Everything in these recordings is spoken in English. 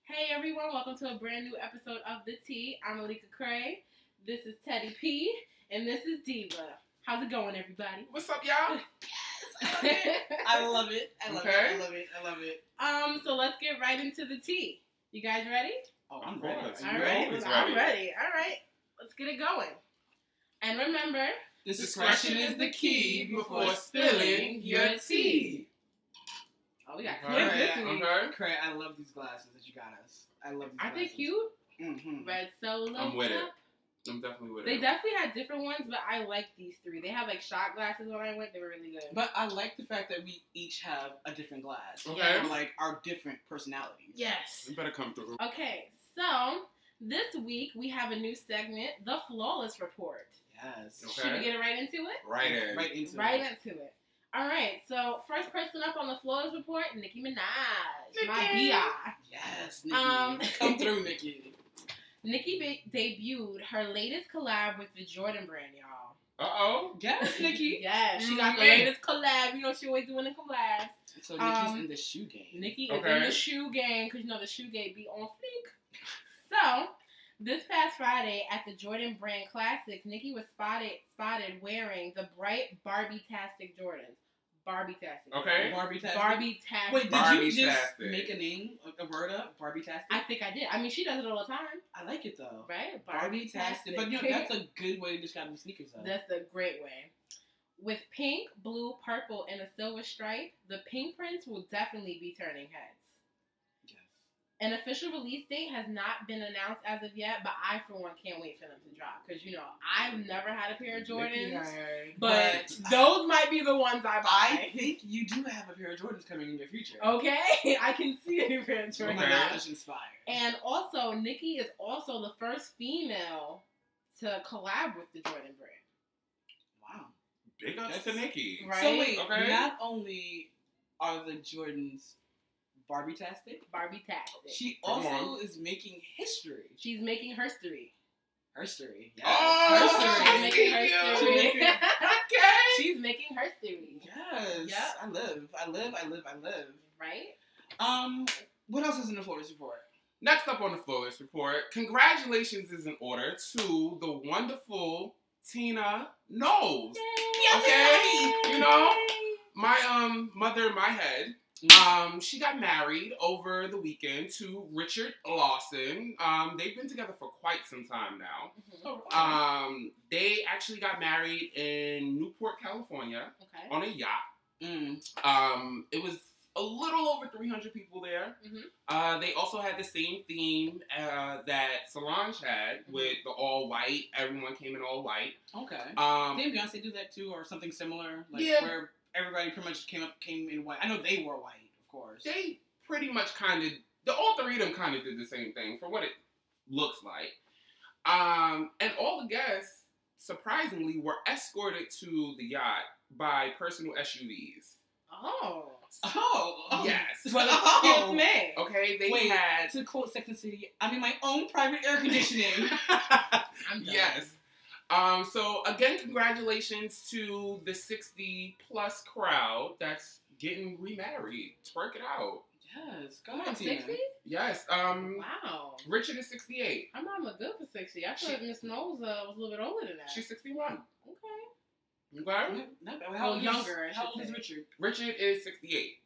Hey everyone, welcome to a brand new episode of The Tea. I'm andCray. This is Teddy P. And this is Diva. How's it going, everybody? What's up, y'all? I love it. I love it. So let's get right into the tea. You guys ready? Oh, I'm ready. I'm ready. All right. Let's get it going. And remember, discretion is the key before spilling your tea. Oh, we got clip this week. Cray, I love these glasses that you got us. I love these glasses. Aren't they cute? Mm-hmm. Red Solo. I'm with it. I'm definitely with it. They definitely had different ones, but I like these three. They have like shot glasses when I went. They were really good. But I like the fact that we each have a different glass. Okay. And like our different personalities. Yes. You better come through. Okay, so this week we have a new segment, The Flawless Report. Yes. Okay. Should we get right into it? Right in. Right into it. All right, so first person up on The Flawless Report, Nicki Minaj. Nicki. My B.I. Yes, Nicki. Come through, Nicki. Nicki debuted her latest collab with the Jordan brand, y'all. Uh-oh. Yes, Nicki. Yes, she got the latest collab. You know, she always doing the collabs. So Nicki's in the shoe game. Nicki is in the shoe game, because you know the shoe game be on fleek. So, this past Friday at the Jordan Brand Classics, Nicki was spotted wearing the bright Barbie-tastic Jordans. Barbie-tastic. Okay. Barbie-tastic. Barbie-tastic. Wait, did you just make a name, a word up? Barbie-tastic? I think I did. I mean, she does it all the time. I like it, though. Right? Barbie-tastic. But, you know, that's a good way to describe the sneakers, though. That's a great way. With pink, blue, purple, and a silver stripe, the pink prints will definitely be turning heads. An official release date has not been announced as of yet, but I, for one, can't wait for them to drop. Because, you know, I've never had a pair of Jordans, but those might be the ones I buy. I think you do have a pair of Jordans coming in your future. Okay? I can see a new pair of Jordans. Oh my gosh, inspired. And also, Nicki is also the first female to collab with the Jordan brand. Wow. Big ups to Nicki. Right? So wait, not only are the Jordans Barbie-tastic, she also is making history. She's making herstory. Herstory. Yes. Oh, She's making herstory. Okay. She's making herstory. Yes. Yep. I live. Right? What else is in the Flawless Report? Next up on the Flawless Report, congratulations is in order to the wonderful Tina Knowles. Yay. Okay? You know, my mother in my head, she got married over the weekend to Richard Lawson. They've been together for quite some time now. Mm-hmm. They actually got married in Newport, California, on a yacht. It was a little over 300 people there. Mm-hmm. They also had the same theme that Solange had with the all white. Everyone came in all white. Okay. Didn't Beyonce do that too, or something similar? Like where everybody pretty much came in white. I know they wore white, of course. They pretty much all three of them kind of did the same thing for what it looks like. And all the guests, surprisingly, were escorted to the yacht by personal SUVs. Oh. Yes. Well, excuse me. Okay, they had... To quote Sex and the City, I'm in my own private air conditioning. I'm done. Yes. So, again, congratulations to the 60-plus crowd that's getting remarried. Twerk it out. Yes. Go ahead, 60? Yes. Wow. Richard is 68. Her mama good for 60. I thought Ms Knowles was a little bit older than that. She's 61. Okay. Okay? How younger. How old is Richard? Richard is 68.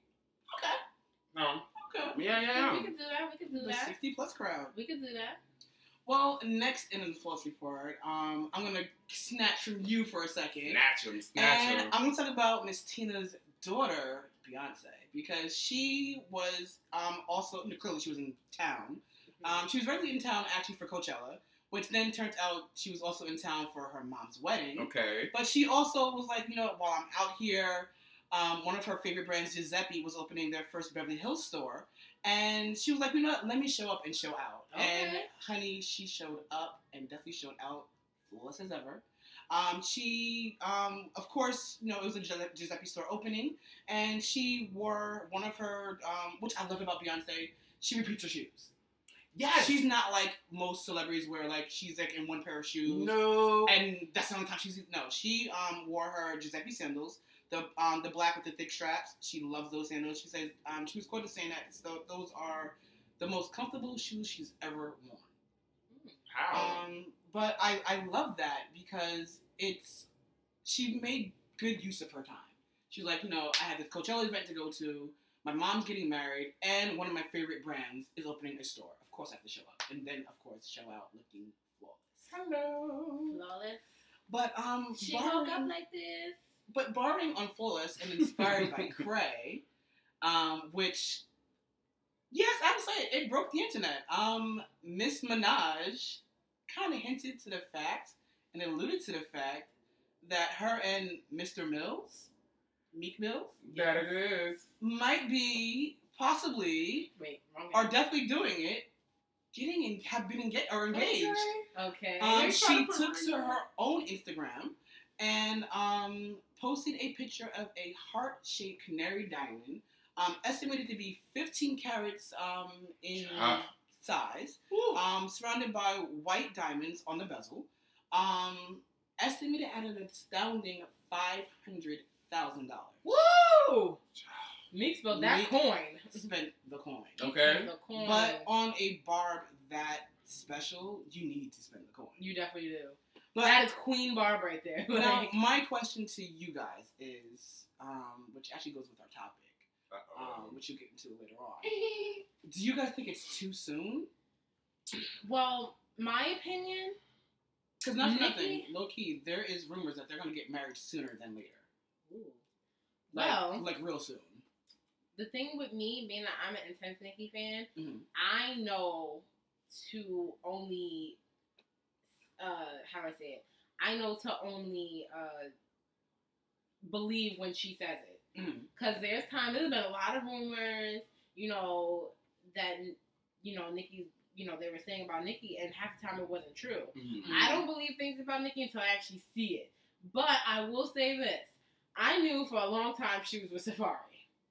Okay. Okay. Yeah. We could do that. The 60-plus crowd. We could do that. Well, next in the Flawless Report, I'm going to snatch from you for a second. Snatch him. I'm going to talk about Ms Tina's daughter, Beyonce, because she was also, clearly she was in town. She was regularly in town actually for Coachella, which then turned out she was also in town for her mom's wedding. Okay. But she also was like, while I'm out here, one of her favorite brands, Giuseppe, was opening their first Beverly Hills store. And she was like, let me show up and show out. Okay. And, honey, she showed up and definitely showed out flawless as ever. She, of course, it was a Giuseppe store opening. And she wore one of her, which I love about Beyonce, she repeats her shoes. Yes. She's not like most celebrities where like she's like in one pair of shoes. No. And that's the only time she wore her Giuseppe sandals. The black with the thick straps. She loves those sandals. She says she was quoted saying that those are the most comfortable shoes she's ever worn. How? But I love that because she made good use of her time. She's like, I had this Coachella event to go to. My mom's getting married, and one of my favorite brands is opening a store. Of course, I have to show up, and then of course show out looking flawless. Hello, flawless. But she woke up like this. But borrowing on Flawless and inspired by Cray, which, yes, I would say it broke the internet. Miss Minaj kind of hinted to the fact and alluded to the fact that her and Mr. Mills, Meek Mills, that it is, might be possibly, are definitely doing it, have been engaged. Okay. She took to her own Instagram and posted a picture of a heart-shaped canary diamond, estimated to be 15 carats in size, surrounded by white diamonds on the bezel, estimated at an astounding $500,000. Woo! Meek spelled that coin. Spent the coin. Okay. The coin. But on a barb that special, you need to spend the coin. You definitely do. But that is Queen Barb right there. Now, my question to you guys is, which actually goes with our topic, which you'll get into later on. Do you guys think it's too soon? Well, my opinion, because not for nothing, low key, there is rumors that they're going to get married sooner than later. Ooh. Like real soon. The thing with me being that I'm an intense Nicki fan, mm-hmm. I know to only, how do I say it? I know to only believe when she says it. Because there's been a lot of rumors, that, Nicki, they were saying about Nicki, and half the time it wasn't true. Mm-hmm. I don't believe things about Nicki until I actually see it. But I will say this. I knew for a long time she was with Safari.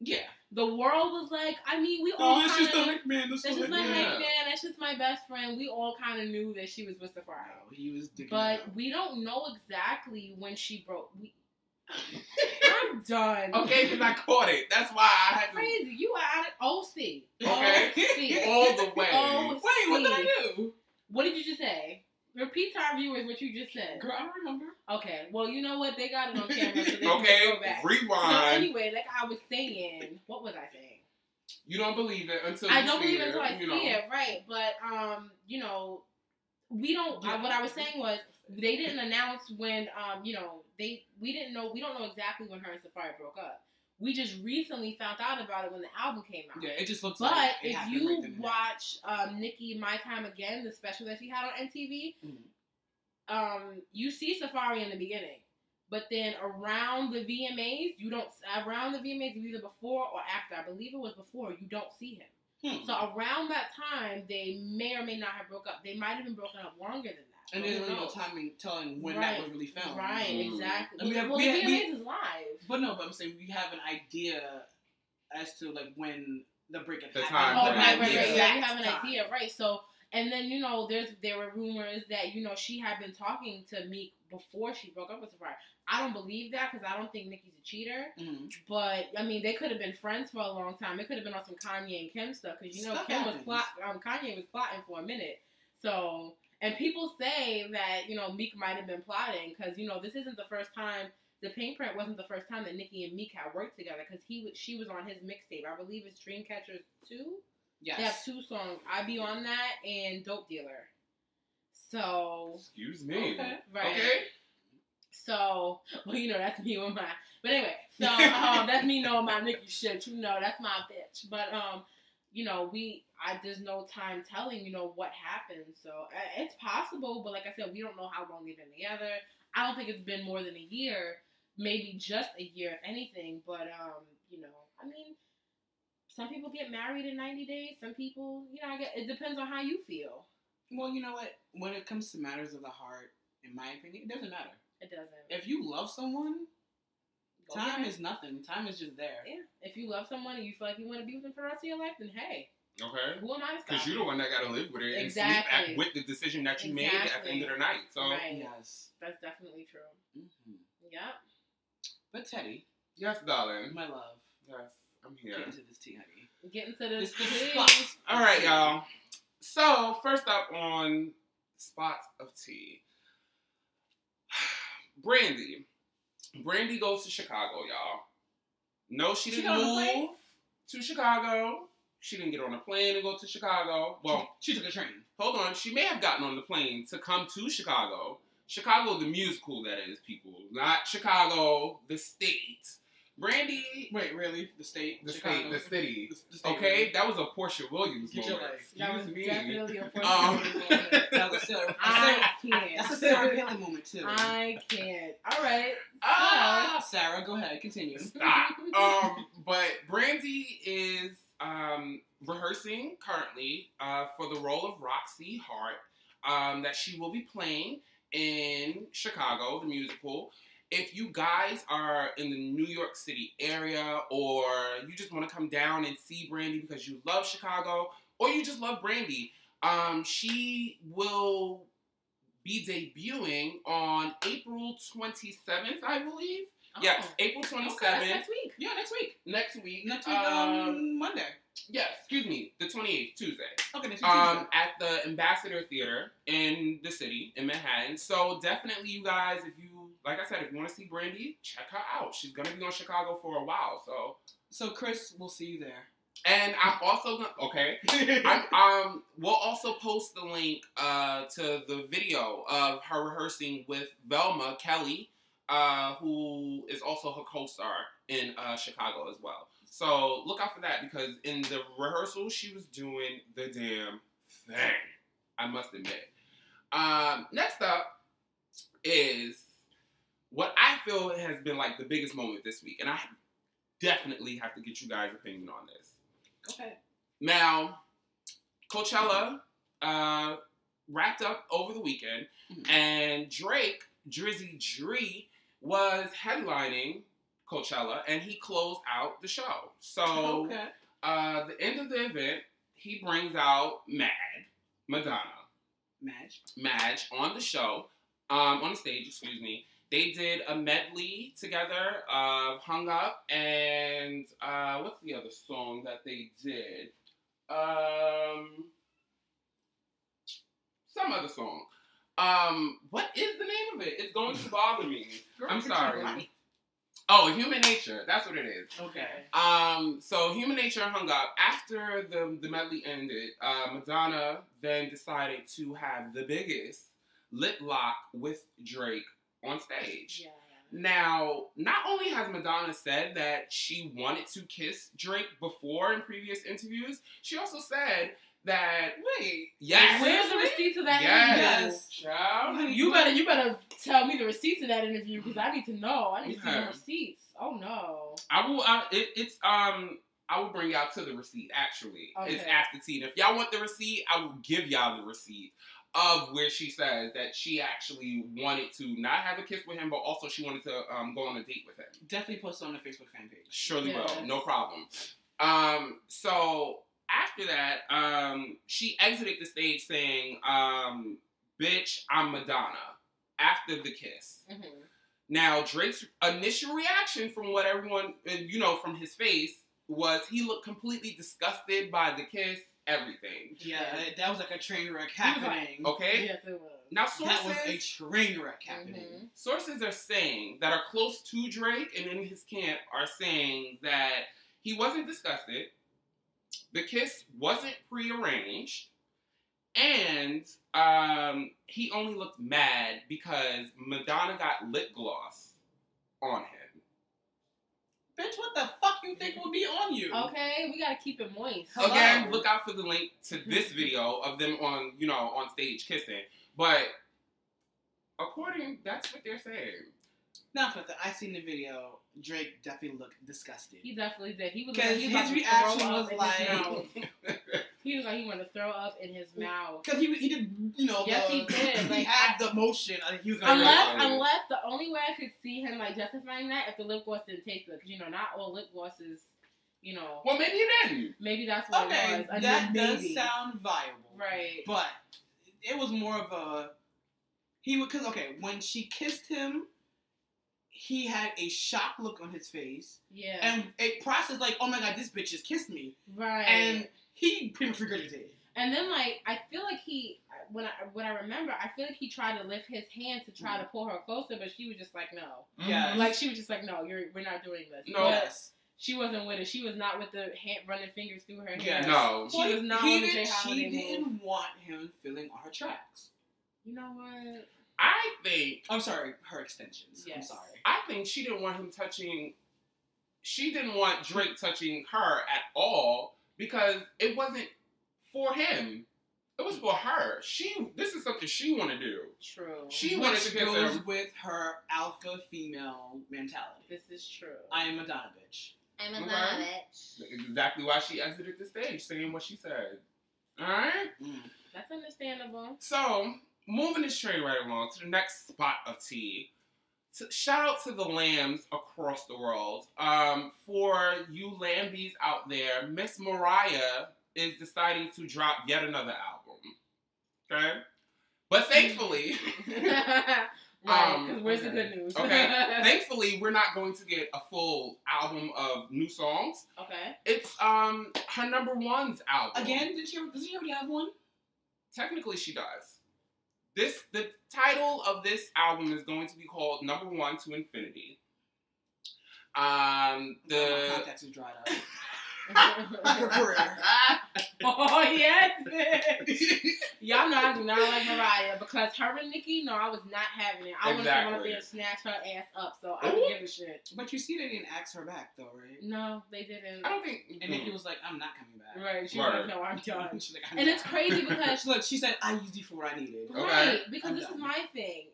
Yeah. The world was like, we all that's just the hype man. That's just my hype man. That's just my best friend. We all kind of knew that she was with Safari. No, he was digging but we don't know exactly when she broke. I'm done. Okay, because I caught it. That's why I had to. Crazy. You are OC. Okay. OC. All the way. OC. Wait, what did I do? What did you just say? Repeat to our viewers what you just said. Girl, I don't remember. Okay, well, you know what? They got it on camera, so they can go back. Rewind. So anyway, like I was saying, what was I saying? You don't believe it until I don't believe it until I see it, right? But we don't. What I was saying was they didn't announce when we don't know exactly when her and Safari broke up. We just recently found out about it when the album came out. Yeah, it just looks but like if you watch Nicki My Time Again, the special that she had on MTV, you see Safari in the beginning. But then around the VMAs, either before or after. I believe it was before. You don't see him. So around that time, they may or may not have broke up. They might have been broken up longer than that. And there's really no timing telling when that was really filmed. Right, exactly. The VMAs is live. But I'm saying we have an idea as to when the breakup happened. Right. You have an idea, right? So, and then there were rumors that she had been talking to Meek before she broke up with Safari. I don't believe that because I don't think Nicki's a cheater. Mm-hmm. But they could have been friends for a long time. It could have been on some Kanye and Kim stuff because Kanye was plotting for a minute. So. And people say that, Meek might have been plotting because, this isn't the first time, the Pink Print wasn't the first time that Nicki and Meek had worked together because she was on his mixtape. I believe it's Dreamcatcher 2. Yes. They have 2 songs. I Be On That and Dope Dealer. So. Excuse me. Okay. Right. Okay. So, that's me with my, but anyway, so, that's me knowing my Nicki shit. That's my bitch. But, there's no time telling, what happened. So it's possible, but like I said, we don't know how long they've been together. I don't think it's been more than a year, maybe just a year, if anything. But, some people get married in 90 days. Some people, it depends on how you feel. Well, you know what? When it comes to matters of the heart, in my opinion, it doesn't matter. It doesn't. If you love someone, time is nothing. Time is just there. Yeah. If you love someone and you feel like you want to be with them for the rest of your life, then hey. Okay. Who am I to stop? Because you're the one that got to live with it and sleep with the decision that you made at the end of the night. So yes, that's definitely true. Mm-hmm. Yep. But Teddy. Yes, darling. My love. Yes, I'm here. Get into this tea, honey. Get into this. All right, y'all. So, first up on Spots of Tea. Brandy. Brandy goes to Chicago, y'all. No, she didn't move to Chicago. She didn't get on a plane and go to Chicago. Well, she took a train. Hold on. She may have gotten on the plane to come to Chicago. Chicago, the musical, that is, people. Not Chicago, the state. Brandy. Wait, really? The state? The Chicago. state. The city. The state okay? really? That was a Portia Williams Get moment. That was me. definitely a Portia Williams moment. That was Sarah. I can't. That's a Sarah Palin moment, too. I can't. All right. Sarah, go ahead. Continue. Stop. But Brandy is rehearsing currently for the role of Roxy Hart that she will be playing in Chicago, the musical. If you guys are in the New York City area, or you just want to come down and see Brandy because you love Chicago, or you just love Brandy, she will be debuting on April 27th, I believe. Oh. Yes, April 27th. Okay, that's next week. Yeah, next week. Next week. Monday. Yes, excuse me, the 28th, Tuesday. Okay, next week, Tuesday. At the Ambassador Theater in the city, in Manhattan. So definitely, you guys, if you, like I said, if you want to see Brandy, check her out. She's going to be on Chicago for a while, So Chris, we'll see you there. And I'm also going to, okay, we'll also post the link to the video of her rehearsing with Velma Kelly, who is also her co-star in Chicago as well. So look out for that, because in the rehearsal, she was doing the damn thing, I must admit. Next up is what I feel has been like the biggest moment this week, and I definitely have to get you guys' opinion on this. Okay. Now, Coachella wrapped up over the weekend, and Drake, Drizzy Dree, was headlining Coachella, and he closed out the show. So, the end of the event, he brings out Madge on the show, on the stage, excuse me. They did a medley together of Hung Up and, what's the other song that they did? Some other song. What is the name of it? It's going to bother me. I'm sorry. Oh, Human Nature. That's what it is. Okay. So Human Nature Hung Up. After the medley ended, Madonna then decided to have the biggest lip lock with Drake on stage. Yeah. Now, not only has Madonna said that she wanted to kiss Drake before in previous interviews, she also said that yes. Where's the receipt to that interview? Child. You better tell me the receipts of that interview, because I need to know. I need to see the receipts. Oh no. I will. I will bring y'all to the receipt. Actually, it's after Tina. If y'all want the receipt, I will give y'all the receipt of where she says that she actually wanted to not have a kiss with him, but also she wanted to go on a date with him. Definitely post it on the Facebook fan page. Surely will. No problem. So after that, she exited the stage saying, bitch, I'm Madonna, after the kiss. Mm-hmm. Now, Drake's initial reaction from what everyone, from his face, was he looked completely disgusted by the kiss, everything. Yeah, that was like a train wreck happening. Okay? Yes, it was. Now, sources... That was a train wreck happening. Mm-hmm. Sources are saying, that are close to Drake and in his camp, are saying that he wasn't disgusted, the kiss wasn't prearranged, and he only looked mad because Madonna got lip gloss on him. Bitch, what the fuck you think will be on you? Okay, we gotta keep it moist. Hello. Again, look out for the link to this video of them on stage kissing. But that's what they're saying. Not for that. I seen the video. Drake definitely looked disgusted. He definitely did. He was because his reaction was like he was like he wanted to throw up in his mouth. Because he did, yes, he did. Like, he had the motion. He was unless the only way I could see him like justifying that if the lip gloss didn't taste good, because not all lip glosses, Well, maybe it didn't. Maybe that's what it was. That does sound viable, right? But it was more of a because when she kissed him, he had a shocked look on his face. Yeah. And it processed like, oh my God, this bitch just kissed me. Right. And he pretty much regurgitated. And then, like, I feel like when I remember, I feel like he tried to lift his hand to try to pull her closer, but she was just like, no. Yeah. Like, she was just like, no, we're not doing this. No. Yes. She wasn't with it. She was not with the hand running fingers through her hair. Yes. No. She was not on the J Holiday move. She didn't want him filling on her tracks. You know what? I think... I'm sorry, her extensions. Yes. I'm sorry. I think she didn't want him touching... She didn't want Drake touching her at all because it wasn't for him. It was for her. This is something she wanted to do. True. She wanted to goes with her alpha female mentality. This is true. I am a Madonna bitch. I'm a Madonna bitch. Exactly why she exited the stage, saying what she said. Alright? That's understandable. So, moving this train right along to the next spot of tea. Shout out to the lambs across the world. For you lambies out there, Miss Mariah is deciding to drop yet another album. Okay? But thankfully... Right, because where's the good news? Okay. Thankfully, we're not going to get a full album of new songs. Okay. It's her number one's album. Again, does she already have one? Technically, she does. The title of this album is going to be called Number One to Infinity. My contacts is dried up. Oh, yes, bitch. Y'all know I do not like Mariah because her and Nicki, no, I was not having it. I wanted to run up there and snatch her ass up, so I don't give a shit. But you see, they didn't ask her back, though, right? No, they didn't. I don't think... And Nicki was like, I'm not coming back. Right, she was like, no, I'm done. She's like, and it's crazy because... Look, she said, I used you for what I needed. Right, because this is my thing.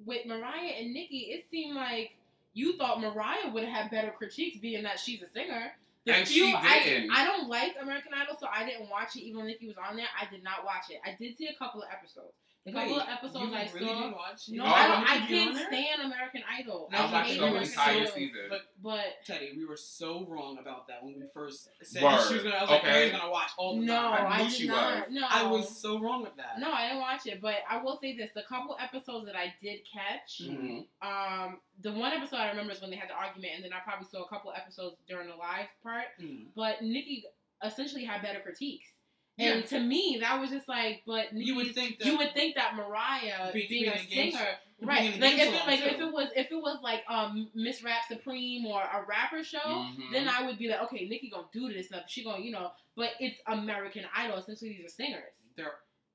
With Mariah and Nicki, it seemed like you thought Mariah would have had better critiques being that she's a singer. She didn't. I don't like American Idol, so I didn't watch it. Even when Nicki was on there, I did not watch it. I did see a couple of episodes. The couple of episodes I really saw. Didn't watch? No, I can't stand American Idol. I watched the entire season. But Teddy, we were so wrong about that when we first said she was gonna. I was like, Mary's gonna watch all the time. No, I knew did she not. was. No, I was so wrong with that. No, I didn't watch it. But I will say this: the couple episodes that I did catch, the one episode I remember is when they had the argument, and then I probably saw a couple episodes during the live part. But Nicki essentially had better critiques. And to me, that was just like, but you would think that Mariah being a singer, right? Like if it was like Miss Rap Supreme or a rapper show, then I would be like, okay, Nicki gonna do this stuff. She gonna, but it's American Idol. Essentially, these are singers. They're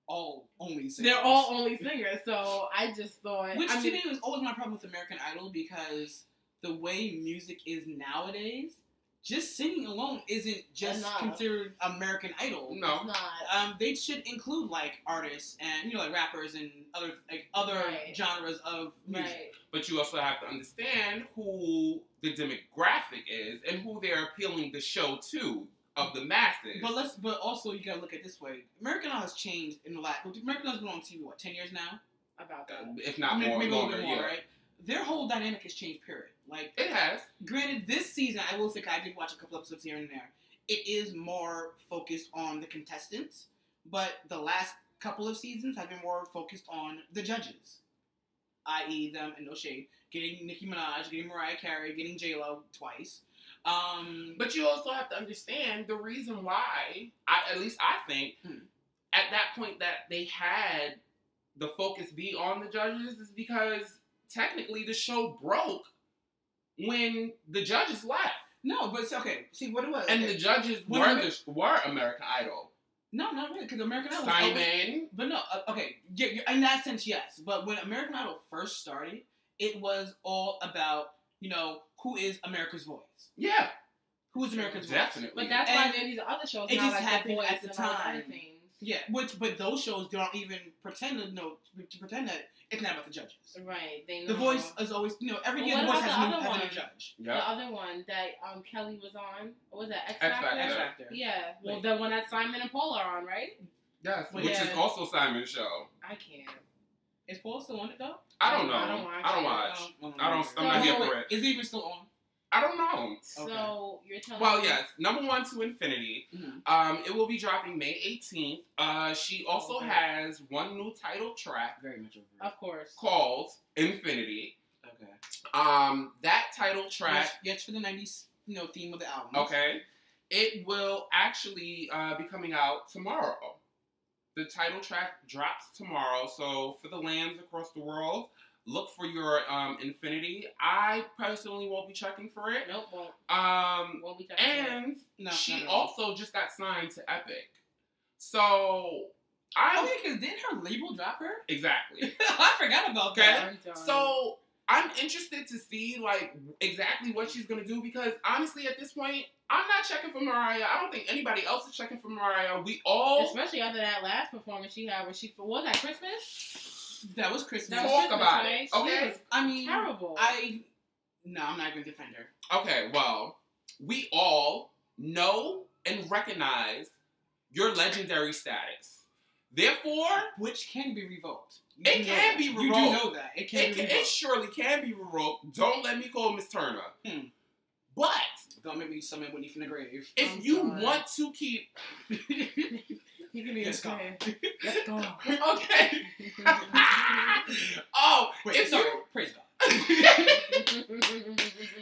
all only singers. They're all only singers. So I just thought, which to me was always my problem with American Idol because the way music is nowadays. Just singing alone isn't just considered American Idol. No, it's not. They should include like artists and like rappers and other genres of music. Right. But you also have to understand who the demographic is and who they're appealing the show to of the masses. But also you gotta look at it this way. American Idol has changed in the last. American Idol's been on TV 10 years now. About that, if not more, maybe longer, a little bit more, right? Their whole dynamic has changed, period. Like it has. Granted, this season, I will say, I did watch a couple episodes here and there. It is more focused on the contestants, but the last couple of seasons have been more focused on the judges, i.e., them, and no shade, getting Nicki Minaj, getting Mariah Carey, getting J-Lo twice. But you also have to understand the reason why, at least I think, at that point that they had the focus be on the judges is because technically the show broke when the judges left. No, but okay. See what it was. And the judges were American Idol. No, not really, because American Idol was Simon. But no, okay. In that sense, yes. But when American Idol first started, it was all about, who is America's voice. Yeah. Who is America's voice. Definitely. But that's why these other shows it now, just like happened The Voice at the time. Yeah, but those shows don't even pretend that it's not about the judges. Right. They know. The Voice is always, every year The Voice has a new judge. Yep. The other one that Kelly was on, what was that, X Factor? X Factor. Yeah. Well, the one that Simon and Paula are on, right? Yes, which is also Simon's show. I can't. Is Paula still on it though? I don't know. I don't watch. I'm not here for it. Is it even still on? I don't know. So you're telling me. Well, yes. Number One to Infinity. It will be dropping May 18th. She also has one new title track. Very much over. Of course. Called Infinity. Okay. That title track. Yes, for the 90s, theme of the album. Okay. It will actually be coming out tomorrow. The title track drops tomorrow. So for the lambs across the world, look for your Infinity. I personally won't be checking for it. Nope, won't. Won't be checking and for it. She also just got signed to Epic. So because didn't her label drop her? Exactly. I forgot about that. So I'm interested to see exactly what she's gonna do, because honestly at this point I'm not checking for Mariah. I don't think anybody else is checking for Mariah. We all, especially after that last performance she had, where was that Christmas? That was Christmas. Talk about it. Okay. Terrible. I'm not going to defend her. Okay, well, we all know and recognize your legendary status. Therefore, which can be revoked. It can be revoked. You do know that. It surely can be revoked. Don't let me call Ms. Turner. But don't make me summon Whitney from the grave. If you want to keep... You can be Let's go. Let's go. Okay. Oh, wait, praise God.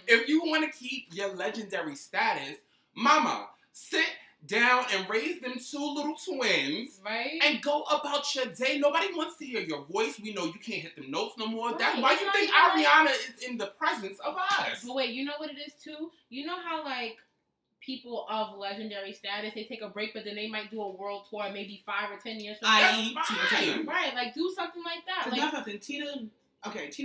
If you want to keep your legendary status, mama, sit down and raise them two little twins, right? And go about your day. Nobody wants to hear your voice. We know you can't hit them notes no more. Right. That's why you think Ariana is in the presence of us. But wait, you know what it is too? You know how people of legendary status, they take a break, but then they might do a world tour maybe 5 or 10 years from now. Right, do something like that. Nothing. Tina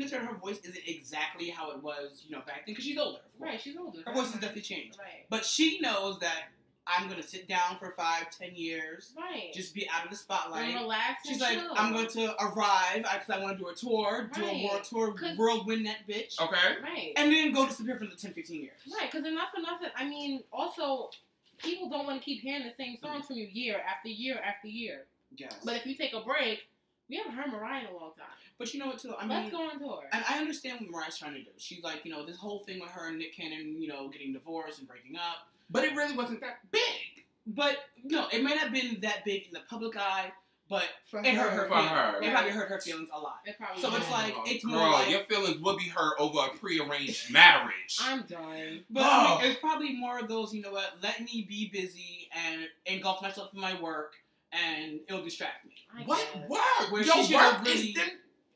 Turner, her voice isn't exactly how it was, back then, because she's older. Right, she's older. Her voice has definitely changed. Right. But she knows that I'm going to sit down for 5-10 years. Right. Just be out of the spotlight. And relax. She's like, I'm going to arrive because I want to do a tour, do a world tour, whirlwind that bitch. Okay. Right. And then go disappear for the 10-15 years. Right, because enough for nothing. I mean, also, people don't want to keep hearing the same songs from you year after year after year. Yes. But if you take a break, we haven't heard Mariah in a long time. But you know what, too? Let's go on tour. And I understand what Mariah's trying to do. She's like, this whole thing with her and Nick Cannon, getting divorced and breaking up. But it really wasn't that big. But, no, it might not have been that big in the public eye, but it hurt her. It probably hurt her feelings a lot. So it's it's girl, more like... your feelings will be hurt over a prearranged marriage. I'm done. But it's probably more of those, let me be busy and engulf myself in my work, and it'll distract me. What work? Where your she work really... is them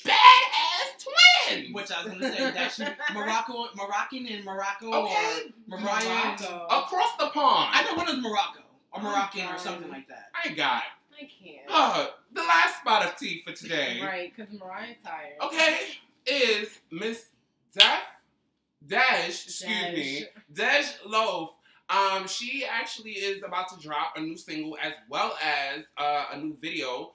badass twins! Which I was going to say, that should be Moroccan and Morocco, okay. Or Mariah. Across the pond. I know one is Morocco. Or Moroccan or something like that. I got it. I can't. The last spot of tea for today. Right, because Mariah's tired. Okay, is Miss Dash Loaf. She actually is about to drop a new single as well as a new video.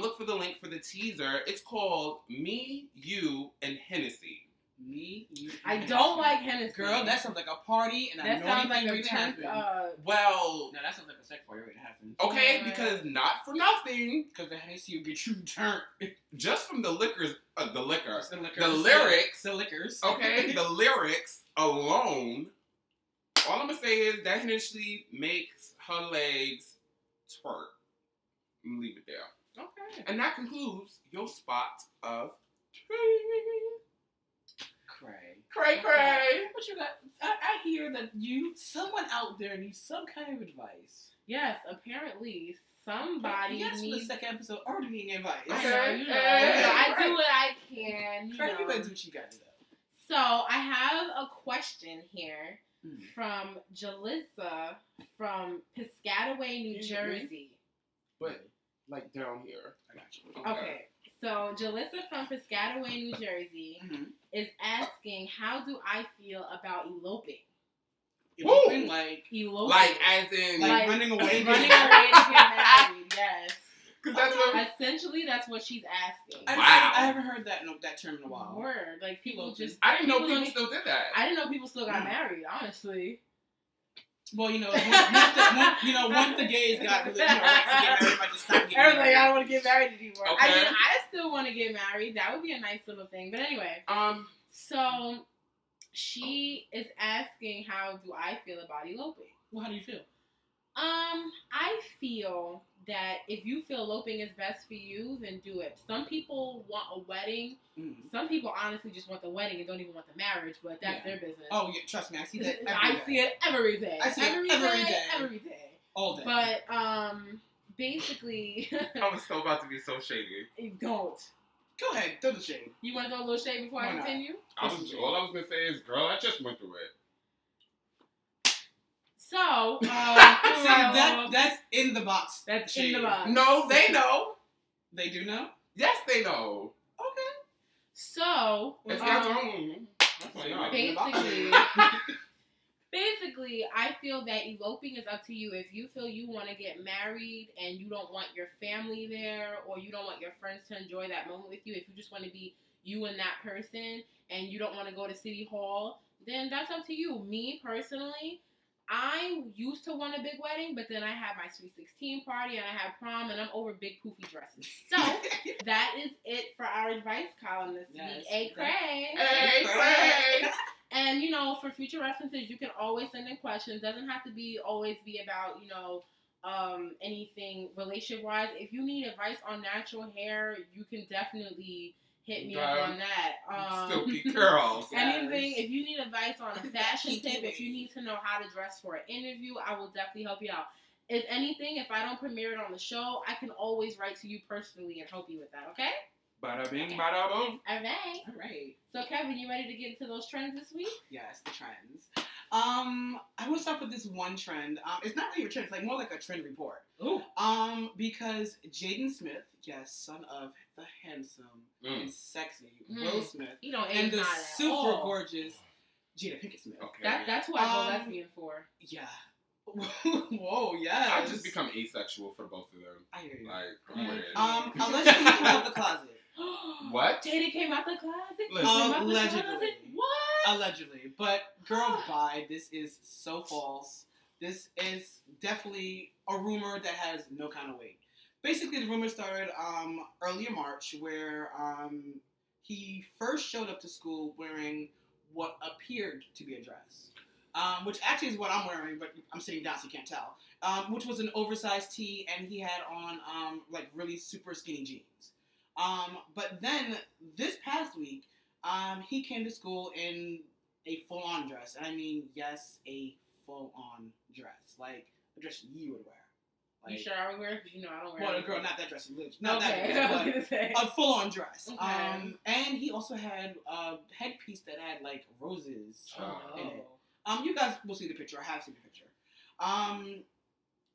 Look for the link for the teaser. It's called Me, You, and Hennessy. Me, you, I don't like Hennessy. Girl, that sounds like a party, and that sounds like a tent. Well, no, that sounds like a sex party waiting to happen. Okay, because not for nothing. Because the Hennessy will get you turned. Just from the lyrics. The liquors. Okay, the lyrics alone. All I'm gonna say is that Hennessy makes her legs twerk. I'm gonna leave it there. Okay. And that concludes your spot of Cray. What you got? I hear that someone out there needs some kind of advice. Yes, apparently somebody needs... Yes, for the second episode, already needing advice. Okay. I do what I can. Cray, you better do what you got to do. So, I have a question here from Jalissa from Piscataway, New Jersey. But, down here. I got you. Okay. So, Jalissa from Piscataway, New Jersey is asking, how do I feel about eloping? Eloping? Eloping. As in... running away? Running away to get married, yes. Because that's what... Essentially, that's what she's asking. I haven't heard that term in a while. Word. People just... I didn't know people still did that. I didn't know people still got married, honestly. Well, once the gays got to get married, everybody just stopped getting married. I don't want to get married anymore. Okay. I mean, I still want to get married. That would be a nice little thing. But anyway. So, she is asking, how do I feel about eloping? Well, how do you feel? I feel that if you feel eloping is best for you, then do it. Some people want a wedding. Some people honestly just want the wedding and don't even want the marriage, but that's their business. Oh, yeah, trust me, I see that every day. I see it every day. I see it every day. All day. But, basically... I was so about to be so shady. Don't. Go ahead, throw the shade. You want to throw a little shade before I continue? All I was going to say is, girl, I just went through it. So, that's in the box. That's shade. In the box. No, they know. They do know? Yes, they know. Okay. So, basically, I feel that eloping is up to you. If you feel you want to get married and you don't want your family there, or you don't want your friends to enjoy that moment with you, if you just want to be you and that person, and you don't want to go to City Hall, then that's up to you. Me, personally, I used to want a big wedding, but then I had my Sweet 16 party and I had prom, and I'm over big poofy dresses. So that is it for our advice column this week. andCray. And for future references, you can always send in questions. Doesn't have to always be about anything relationship wise. If you need advice on natural hair, you can definitely hit me up on that. Silky curls. Anything, if you need advice on a fashion tip, if you need to know how to dress for an interview, I will definitely help you out. If anything, if I don't premiere it on the show, I can always write to you personally and help you with that, okay? Bada bing, bada boom. All right. So, Kevin, you ready to get into those trends this week? Yes, the trends. I want to start with this one trend. It's not really a trend. It's like more like a trend report. Ooh. Because Jaden Smith, yes, son of the handsome and sexy Will Smith, and the super gorgeous Jada Pinkett Smith. Okay. That's who I go lesbian for. Yeah. Whoa, yes. I've just become asexual for both of them. I hear you. Allegedly he came out the closet. What? Jada came out the closet? Allegedly. What? Allegedly. But girl, bye. This is so false. This is definitely a rumor that has no kind of weight. Basically, the rumor started earlier March, where he first showed up to school wearing what appeared to be a dress. Which actually is what I'm wearing, but I'm sitting down so you can't tell. Which was an oversized tee, and he had on really super skinny jeans. But then this past week, he came to school in a full-on dress, and I mean, yes, a full-on dress, like a dress you would wear. Like, you sure I would wear it? Because I don't wear it. Well, girl, not that dress, not that dress, but a full-on dress. Okay. And he also had a headpiece that had roses in it. Oh. You guys will see the picture. I have seen the picture.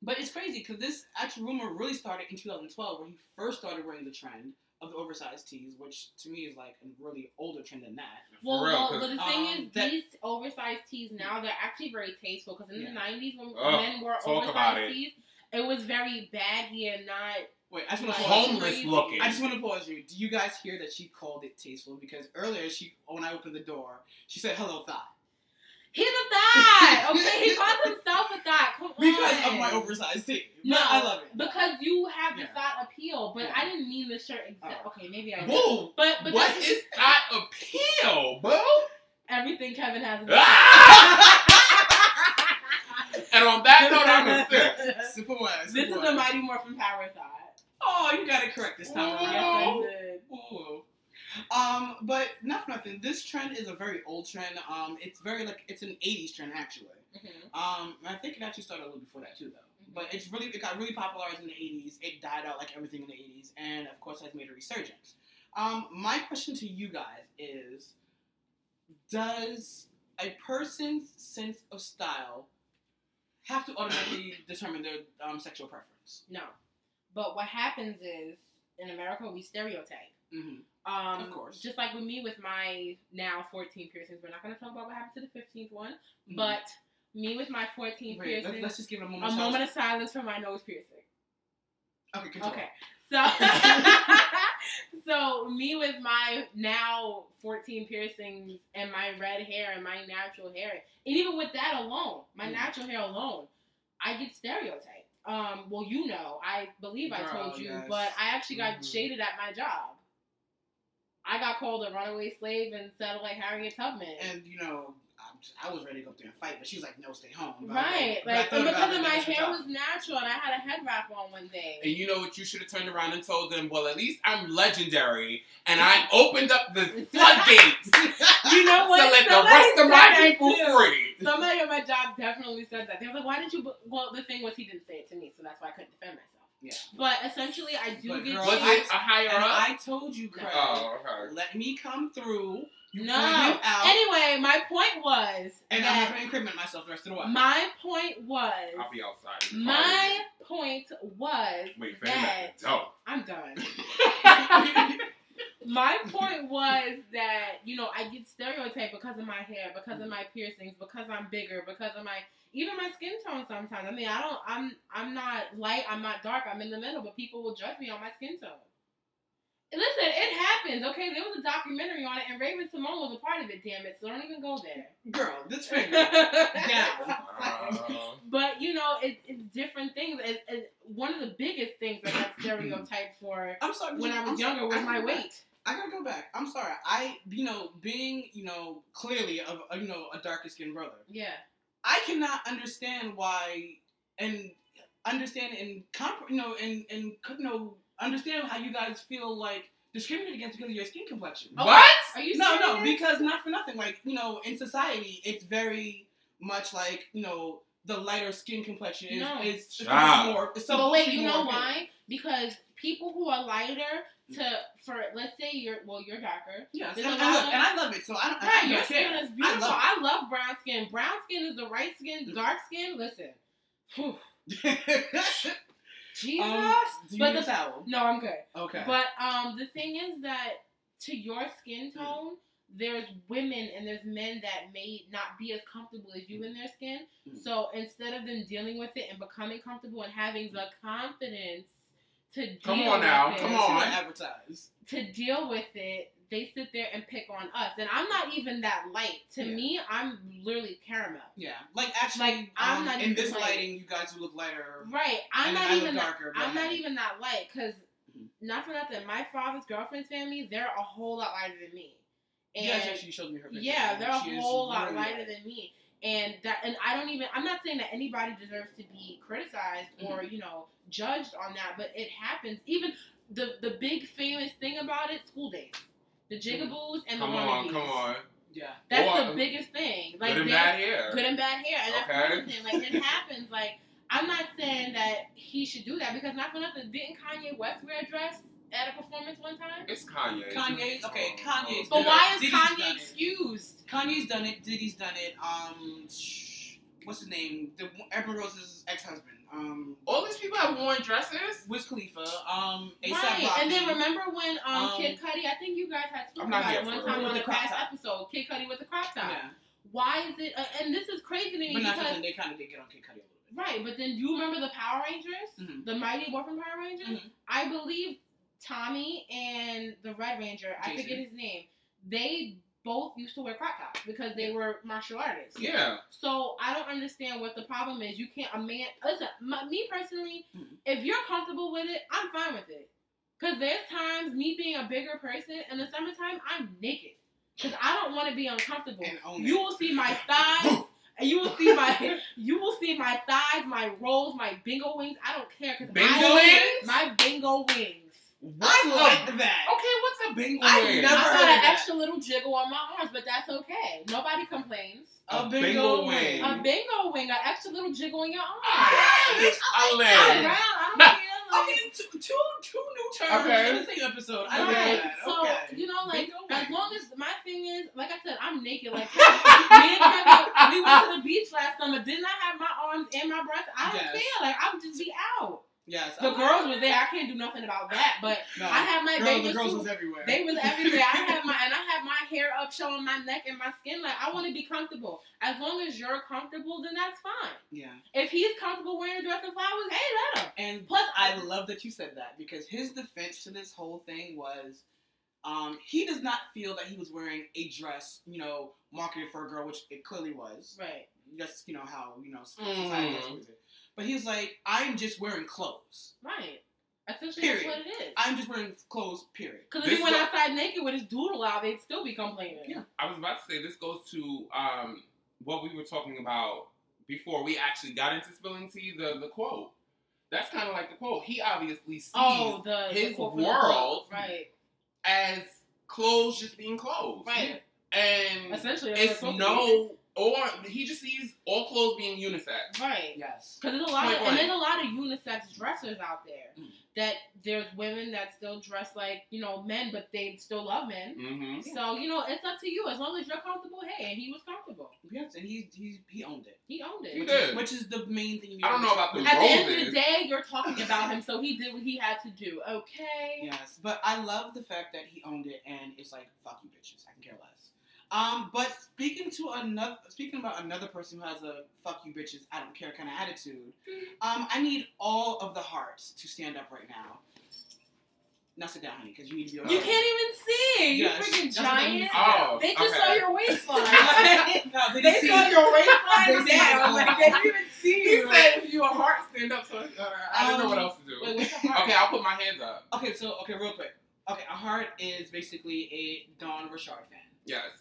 But it's crazy because this actual rumor really started in 2012, where he first started wearing the trend of the oversized tees, which to me is like a really older trend than that. Well, but the thing is, these oversized tees now, they're actually very tasteful, because in the 90s when men wore oversized tees, it was very baggy and not... Wait, I just want to homeless looking. I just want to pause you. Do you guys hear that she called it tasteful? Because earlier, when I opened the door, she said, "Hello, thigh." He's a thigh! Okay, he calls himself a thigh. Come on. Because of my oversized tee. No, I love it. Because you have the thigh appeal, but I didn't mean the shirt exactly. Okay, maybe I did. Boo! But what is thigh appeal, boo? Everything Kevin has in And on that note, I'm a sip. Super wise. This is the Mighty Morphin Power thigh. Oh, you got it correct this time. Yes, I did. Ooh. But not for nothing. This trend is a very old trend. It's very it's an '80s trend actually. I think it actually started a little before that too, though. But it got really popularized in the '80s. It died out like everything in the '80s, and of course has made a resurgence. My question to you guys is: does a person's sense of style have to automatically determine their sexual preference? No. But what happens is, in America, we stereotype. Of course. Just like with me with my now 14 piercings. We're not going to talk about what happened to the 15th one. But me with my 14 piercings. Let's just give it a moment of silence for my nose piercing. Okay, continue. Okay. So me with my now 14 piercings and my red hair and my natural hair. And even with that alone, my natural hair alone, I get stereotyped. Well, I believe I told you, but I actually got shaded at my job. I got called a runaway slave and settled like Harriet Tubman. And, I was ready to go up there and fight, but she was like, no, stay home. Right. Like, and because of my hair was natural and I had a head wrap on one day. And you know what? You should have turned around and told them, well, at least I'm legendary and I opened up the floodgates. You know what? To let the rest of my people free. Somebody at my job definitely said that. They were like, why didn't you? Well, the thing was, he didn't say it to me, so that's why I couldn't defend myself. Yeah. But essentially, I do get. Was it a higher up? I told you, Craig. Oh, okay. Let me come through. You no. Him out. Anyway, my point was. And I'm not going to incriminate myself the rest of the while. My point was. I'll be outside. My point was. Wait, that. No. I'm done. My point was that, you know, I get stereotyped because of my hair, because of my piercings, because I'm bigger, because of my, even my skin tone sometimes. I mean, I'm not light, I'm not dark, I'm in the middle, but people will judge me on my skin tone. Listen, it happens, okay? There was a documentary on it, and Raven Simone was a part of it, damn it, so don't even go there. Girl, this finger down. But, you know, it's different things. One of the biggest things that got stereotyped for when I was younger was my weight. I gotta go back. I'm sorry. Being, clearly a darker skinned brother. Yeah. I cannot understand why, and understand understand how you guys feel like discriminated against because of your skin complexion. What? Are you serious? No, because not for nothing. Like, in society, it's very much like, the lighter skin complexion is more. But wait, you know why? Because people who are lighter let's say you're darker. Yes, and I love it. So I don't. Your skin is beautiful. I love brown skin. Brown skin is the right skin. Dark skin, listen. Jesus. Do you need a towel? No, I'm good. Okay. But the thing is that to your skin tone, there's women and there's men that may not be as comfortable as you in their skin. So instead of them dealing with it and becoming comfortable and having the confidence to advertise. To deal with it, they sit there and pick on us. And I'm not even that light. To me, I'm literally caramel. Yeah. Like, actually, I'm not in this lighting, you guys look lighter. Right. I'm not even that light. Because, not for nothing, my father's girlfriend's family, they're a whole lot lighter than me. And yeah, she showed me her picture. Yeah, they're a whole lot lighter than me. And I'm not saying that anybody deserves to be criticized or, judged on that, but it happens. Even the big famous thing about it, school days. The jigaboos and the wannabes. Come on. Yeah. That's the biggest thing. Like, good and bad hair. Good and bad hair. And that's another thing. Like, it happens. Like, I'm not saying that he should do that because not for nothing, didn't Kanye West wear a dress at a performance one time? It's Kanye. Kanye's. But why is Kanye excused? Kanye's done it. Diddy's done it. What's his name? Amber Rose's ex-husband. All these people have worn dresses. Wiz Khalifa. Right. And then remember when Kid Cudi? I think you guys had spoken about it one time on the past episode. Kid Cudi with the crop top. Yeah. Why is it? And this is crazy to me because they kind of did get on Kid Cudi a little bit. Right, but then you remember the Power Rangers, the Mighty Morphin Power Rangers? I believe Tommy and the Red Ranger, I forget his name, they both used to wear crop tops because they were martial artists. Yeah. So I don't understand what the problem is. You can't, listen, me personally, if you're comfortable with it, I'm fine with it. Because there's times, me being a bigger person, in the summertime, I'm naked. Because I don't want to be uncomfortable. You will see my thighs. And you will see my thighs, my rolls, my bingo wings. I don't care because my bingo wings. I like that. Okay, what's a bingo wing? I got an extra little jiggle on my arms, but that's okay. Nobody complains. A bingo wing. A bingo wing, an extra little jiggle in your arms. I Okay, two new terms in the same episode. I like that. So, okay. as long as my thing is, like I said, I'm naked. Like, me and Kevin, we went to the beach last summer. Didn't I have my arms and my breasts? I don't care. Like, I would just be out. Yes. The girls were there. I can't do nothing about that. But I had my bathing suit. The girls was everywhere. They was everywhere. I had my hair up showing my neck and my skin. Like, I want to be comfortable. As long as you're comfortable, then that's fine. Yeah. If he's comfortable wearing a dress and flowers, hey, let him. And plus, I love that you said that because his defense to this whole thing was, he does not feel that he was wearing a dress, marketed for a girl, which it clearly was. Right. Just, how, society is. But he was like, I'm just wearing clothes. Right. Essentially, that's what it is. I'm just wearing clothes, period. Because if he went outside naked with his doodle out, they'd still be complaining. Yeah. I was about to say, this goes to what we were talking about before we actually got into spilling tea, the quote. That's kind of like the quote. He obviously sees his world as clothes just being clothes. Right. And essentially, it's or he just sees all clothes being unisex. Right. Yes. Because there's a lot of unisex dressers out there. That there's women that still dress like, men, but they still love men. Mm-hmm. So, it's up to you. As long as you're comfortable, hey, and he was comfortable. Yes, and he owned it. He owned it. He did. Which is the main thing. I don't know about the roses. At the end of the day, you're talking about him, so he did what he had to do. Okay? Yes, but I love the fact that he owned it, and it's like, fuck you bitches. I can care less. But speaking about another person who has a fuck you bitches, I don't care kind of attitude, I need all of the hearts to stand up right now. Now sit down, honey, because you need to be okay. You can't even see. You freaking giant. Oh, they just saw your waistline. No, they saw your waistline down. Like, they didn't even see you. He said if you a heart, stand up. So I don't know what else to do. Wait, what's a heart? Okay, I'll put my hands up. Okay, real quick. Okay, a heart is basically a Dawn Richard fan. Yes.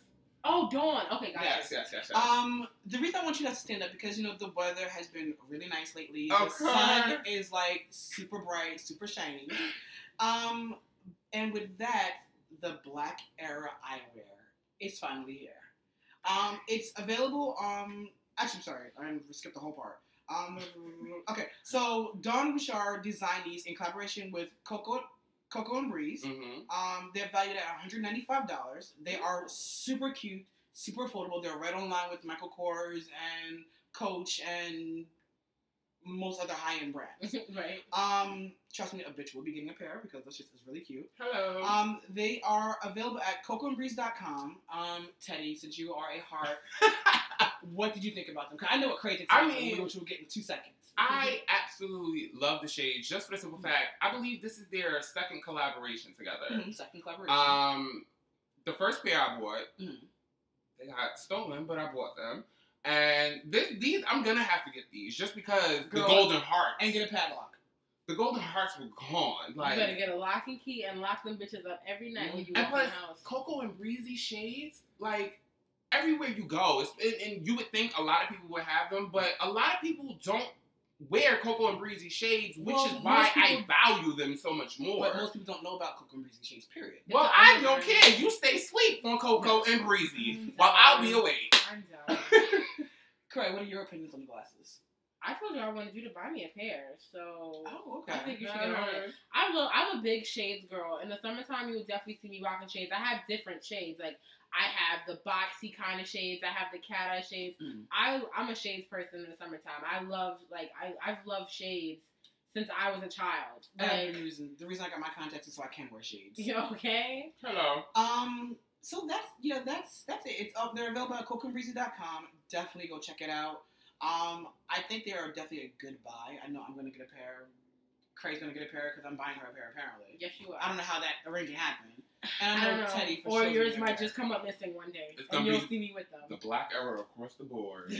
Oh, Dawn. Okay, got it. Yes. The reason I want you guys to stand up because, the weather has been really nice lately. The sun is, like, super bright, super shiny. And with that, the Black Era eyewear is finally here. It's available, actually, sorry, I skipped the whole part. Okay, so Dawn Richard designed these in collaboration with Coco and Breeze. Mm-hmm. They're valued at $195. They are super cute, super affordable. They're right on line with Michael Kors and Coach and most other high-end brands. Right. Trust me, a bitch will be getting a pair because this shit is really cute. Hello. They are available at cocoandbreeze.com. Teddy, since you are a heart, what did you think about them? Because I know what crazy which we'll get in 2 seconds. I absolutely love the shades, just for the simple fact, I believe this is their second collaboration together. Mm-hmm, second collaboration. The first pair I bought, they got stolen, but I bought them. And these, I'm gonna have to get these, just because the golden hearts. And get a padlock. The golden hearts were gone. Like, you better get a lock and key and lock them bitches up every night when you walk in the house. Coco and Breezy shades, like, everywhere you go, and you would think a lot of people would have them, but a lot of people don't wear Coco and Breezy shades, which is why I value them so much more. But most people don't know about Coco and Breezy shades, period. Well, I don't care. You stay asleep on Coco and Breezy while I'll be awake. I'm done. Cray, what are your opinions on the glasses? I told you I wanted you to buy me a pair, so okay. I think you should get on it. I'm a big shades girl. In the summertime, you will definitely see me rocking shades. I have different shades. Like, I have the boxy kind of shades. I have the cat eye shades. I'm a shades person in the summertime. I've loved shades since I was a child. Like, the reason I got my contacts is so I can wear shades. You okay? Hello. So that's it. They're available at cocoandbreezy.com. Definitely go check it out. I think they are definitely a good buy. I know I'm going to get a pair. Cray's going to get a pair because I'm buying her a pair, apparently. Yes, you are. I don't know how that arrangement happened. And I know Teddy for sure. Or yours might just come up missing one day. And you'll see me with them. The Black Era across the board.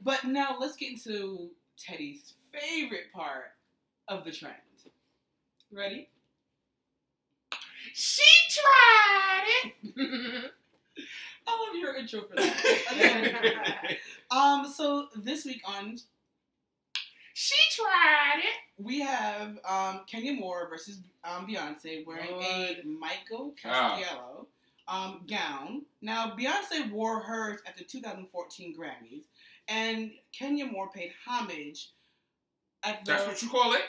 But now let's get into Teddy's favorite part of the trend. Ready? She tried it! I love your intro for that. So this week on She Tried It, we have Kenya Moore versus Beyonce wearing a Michael Castiello gown. Now, Beyonce wore hers at the 2014 Grammys, and Kenya Moore paid homage at the... That's what you call it?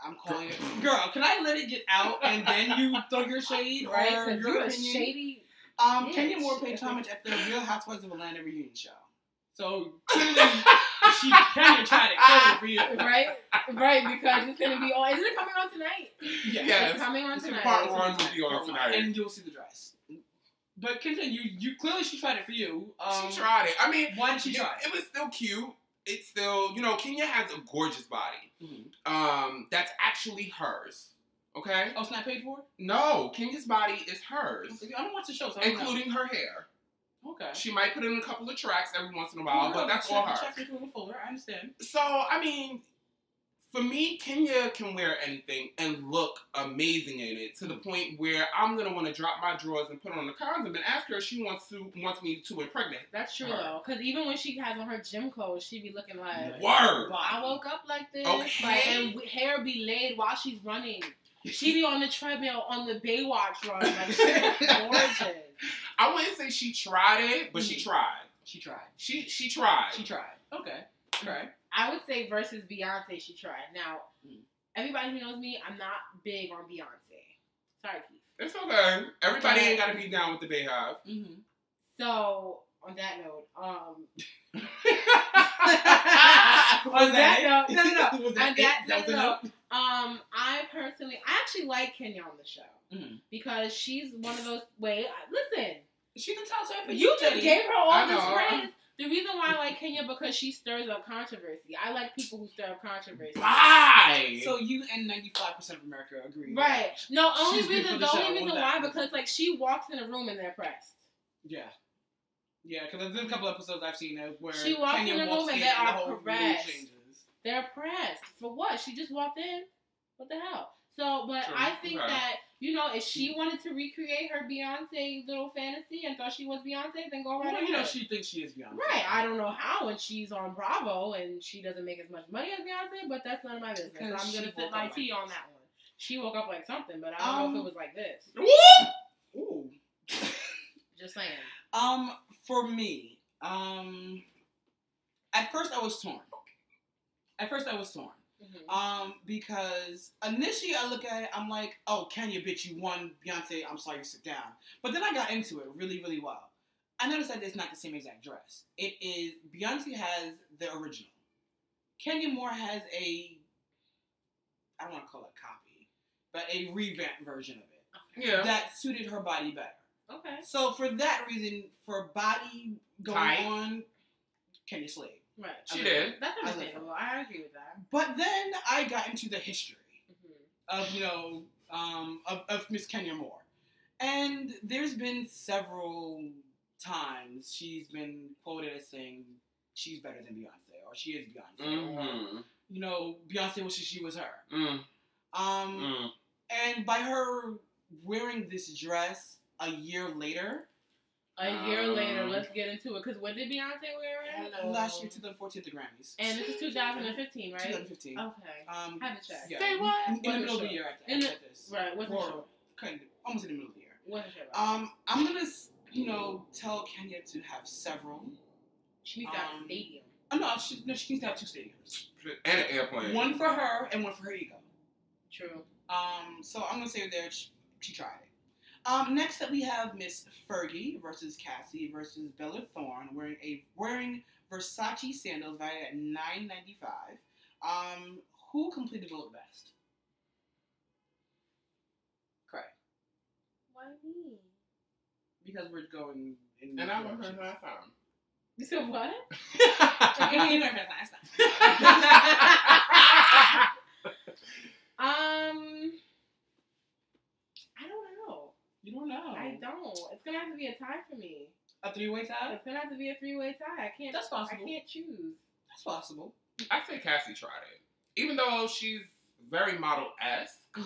I'm calling it... Girl, can I let it get out and then you throw your shade? Right, or your you're opinion? A shady... Kenya Moore paid homage at the Real Housewives of Atlanta reunion show. So, clearly, she kind of tried it for you. Right, because it's going to be on... Is it coming on tonight? Yes. It's coming on tonight. Part 1 will be on tonight. And you'll see the dress. But continue. You clearly, she tried it for you. She tried it. I mean... Why did she try it? It was still cute. It's still... Kenya has a gorgeous body. Mm-hmm. That's actually hers. Okay? Oh, it's not paid for? No. Kenya's body is hers. I don't watch the show, so including her hair. Okay. She might put in a couple of tracks every once in a while, but that's all her. Check into a little fuller, I understand. So, I mean, for me, Kenya can wear anything and look amazing in it to the point where I'm gonna want to drop my drawers and put on the condom and ask her if she wants me to impregnate. That's true though, because even when she has on her gym clothes, she be looking like, word. I woke up like this, okay, and hair be laid while she's running. She be on the treadmill on the Baywatch run, like shit, gorgeous. I wouldn't say she tried it, but she tried. She tried. She tried. She tried. Okay. Right. I would say versus Beyonce, she tried. Now, everybody who knows me, I'm not big on Beyonce. Sorry, Keith. It's okay. Everybody ain't got to be down with the Bayhive. Mm-hmm. So, on that note, I personally, I actually like Kenya on the show because she's one of those. Listen, she's a top. You just gave her all this praise. The reason why I like Kenya because she stirs up controversy. I like people who stir up controversy. Bye. So you and 95% of America agree. Right. No, the only reason why because like she walks in a room and they're pressed. Yeah. Yeah, because there's a couple episodes I've seen where she walks in a room and they are pressed. They're pressed for what? She just walked in. What the hell? So, but I think that, if she wanted to recreate her Beyonce little fantasy and thought she was Beyonce, then go right ahead. She thinks she is Beyonce. Right. I don't know how when she's on Bravo and she doesn't make as much money as Beyonce, but that's none of my business. So I'm going to sip my tea on that one. She woke up like something, but I don't know if it was like this. Ooh. Just saying. For me, at first I was torn. Mm-hmm. Because initially I look at it, I'm like, oh, Kenya, bitch, you won. Beyonce, I'm sorry, you sit down. But then I got into it really, really well. I noticed that it's not the same exact dress. It is, Beyonce has the original. Kenya Moore has I don't want to call it copy, but a revamped version of it. Yeah. That suited her body better. Okay. So for that reason, for body going on, Kenya slayed. Right. She did. That's understandable. I agree with that. But then I got into the history of Miss Kenya Moore. And there's been several times she's been quoted as saying she's better than Beyonce or she is Beyonce. Mm-hmm. Or, Beyonce wishes she was her. And by her wearing this dress a year later, let's get into it. Because when did Beyonce wear it? Last year, 2014 at the Grammys. And this is 2015, right? 2015. Okay. Had to check. Yeah. Say what? In the middle of the year at this. Right, wasn't sure. Almost in the middle of the year. Wasn't sure. I'm going to, tell Kenya to have several. She needs to have a stadium. No, she needs to have 2 stadiums. And an airplane. One for her and one for her ego. True. So I'm going to say there, she tried it. Next up we have Miss Fergie versus Cassie versus Bella Thorne wearing Versace sandals valued at $9.95. Who completed the look best? Cray. Why me? Because we're going in. And I went first last time. You said what? You went first last time. I don't know. You don't know. I don't. It's gonna have to be a tie for me. A 3-way tie? It's gonna have to be a 3-way tie. I can't. That's possible. I can't choose. That's possible. I say Cassie tried it. Even though she's very model-esque,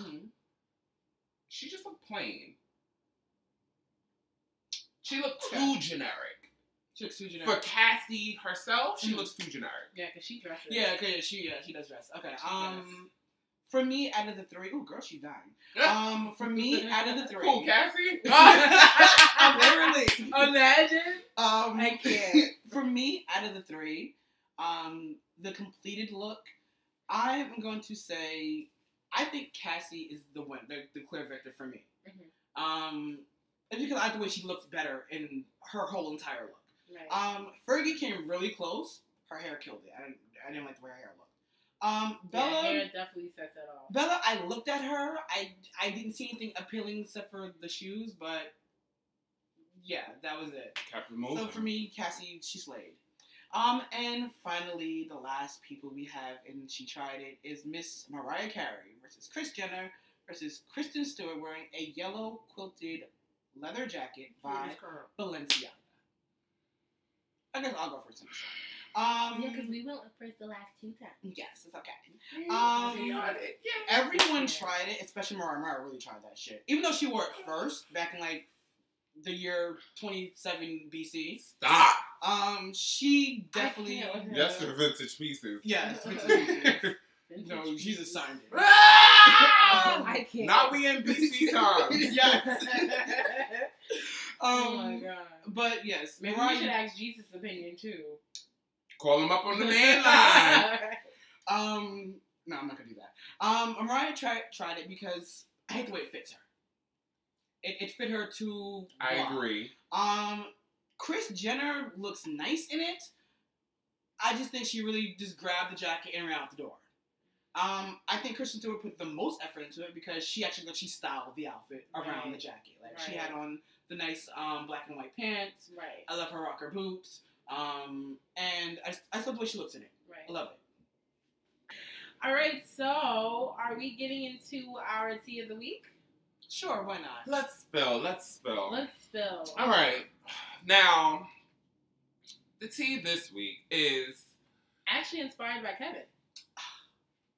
she just looked plain. She looked too generic. She looks too generic. For Cassie herself, she looks too generic. Yeah, because she dresses. Yeah, she does dress. Okay. For me, out of the 3, ooh, girl, she's dying. For me, out of the 3, Who, Cassie? Literally. Imagine. I can't. For me, out of the 3, the completed look, I'm going to say, I think Cassie is the one, the clear victor for me. It's because I like the way she looks better in her whole entire look. Right. Fergie came really close. Her hair killed it. I didn't like the way her hair looked. Bella, hair definitely sets that off. Bella, I looked at her. I didn't see anything appealing except for the shoes, but yeah, that was it. So for me, Cassie, she slayed. And finally, the last people we have, and she tried it, is Miss Mariah Carey versus Kris Jenner versus Kristen Stewart wearing a yellow quilted leather jacket by Balenciaga. I guess I'll go first on this because we went first the last 2 times. Yes, it's okay. Everyone tried it, especially Mariah. Mariah really tried that shit. Even though she wore it first, back in like the year 27 BC. Stop. She definitely. That's the vintage pieces. Yes, vintage pieces. No, she's a scientist. I can't. Now we in BC times. Yes. Oh my god. But yes, maybe we should ask Jesus' opinion too. Call him up on the main line. No, I'm not gonna do that. Mariah tried it because I hate the way it fits her. It fit her too. I agree. Kris Jenner looks nice in it. I just think she really just grabbed the jacket and ran out the door. I think Kristen Stewart put the most effort into it because she styled the outfit around the jacket. Like she had on the nice black and white pants. Right. I love her rocker boots. And I love the way she looks in it. Right. I love it. All right, so are we getting into our tea of the week? Sure, why not? Let's spill. All right. Now, the tea this week is actually inspired by Kevin.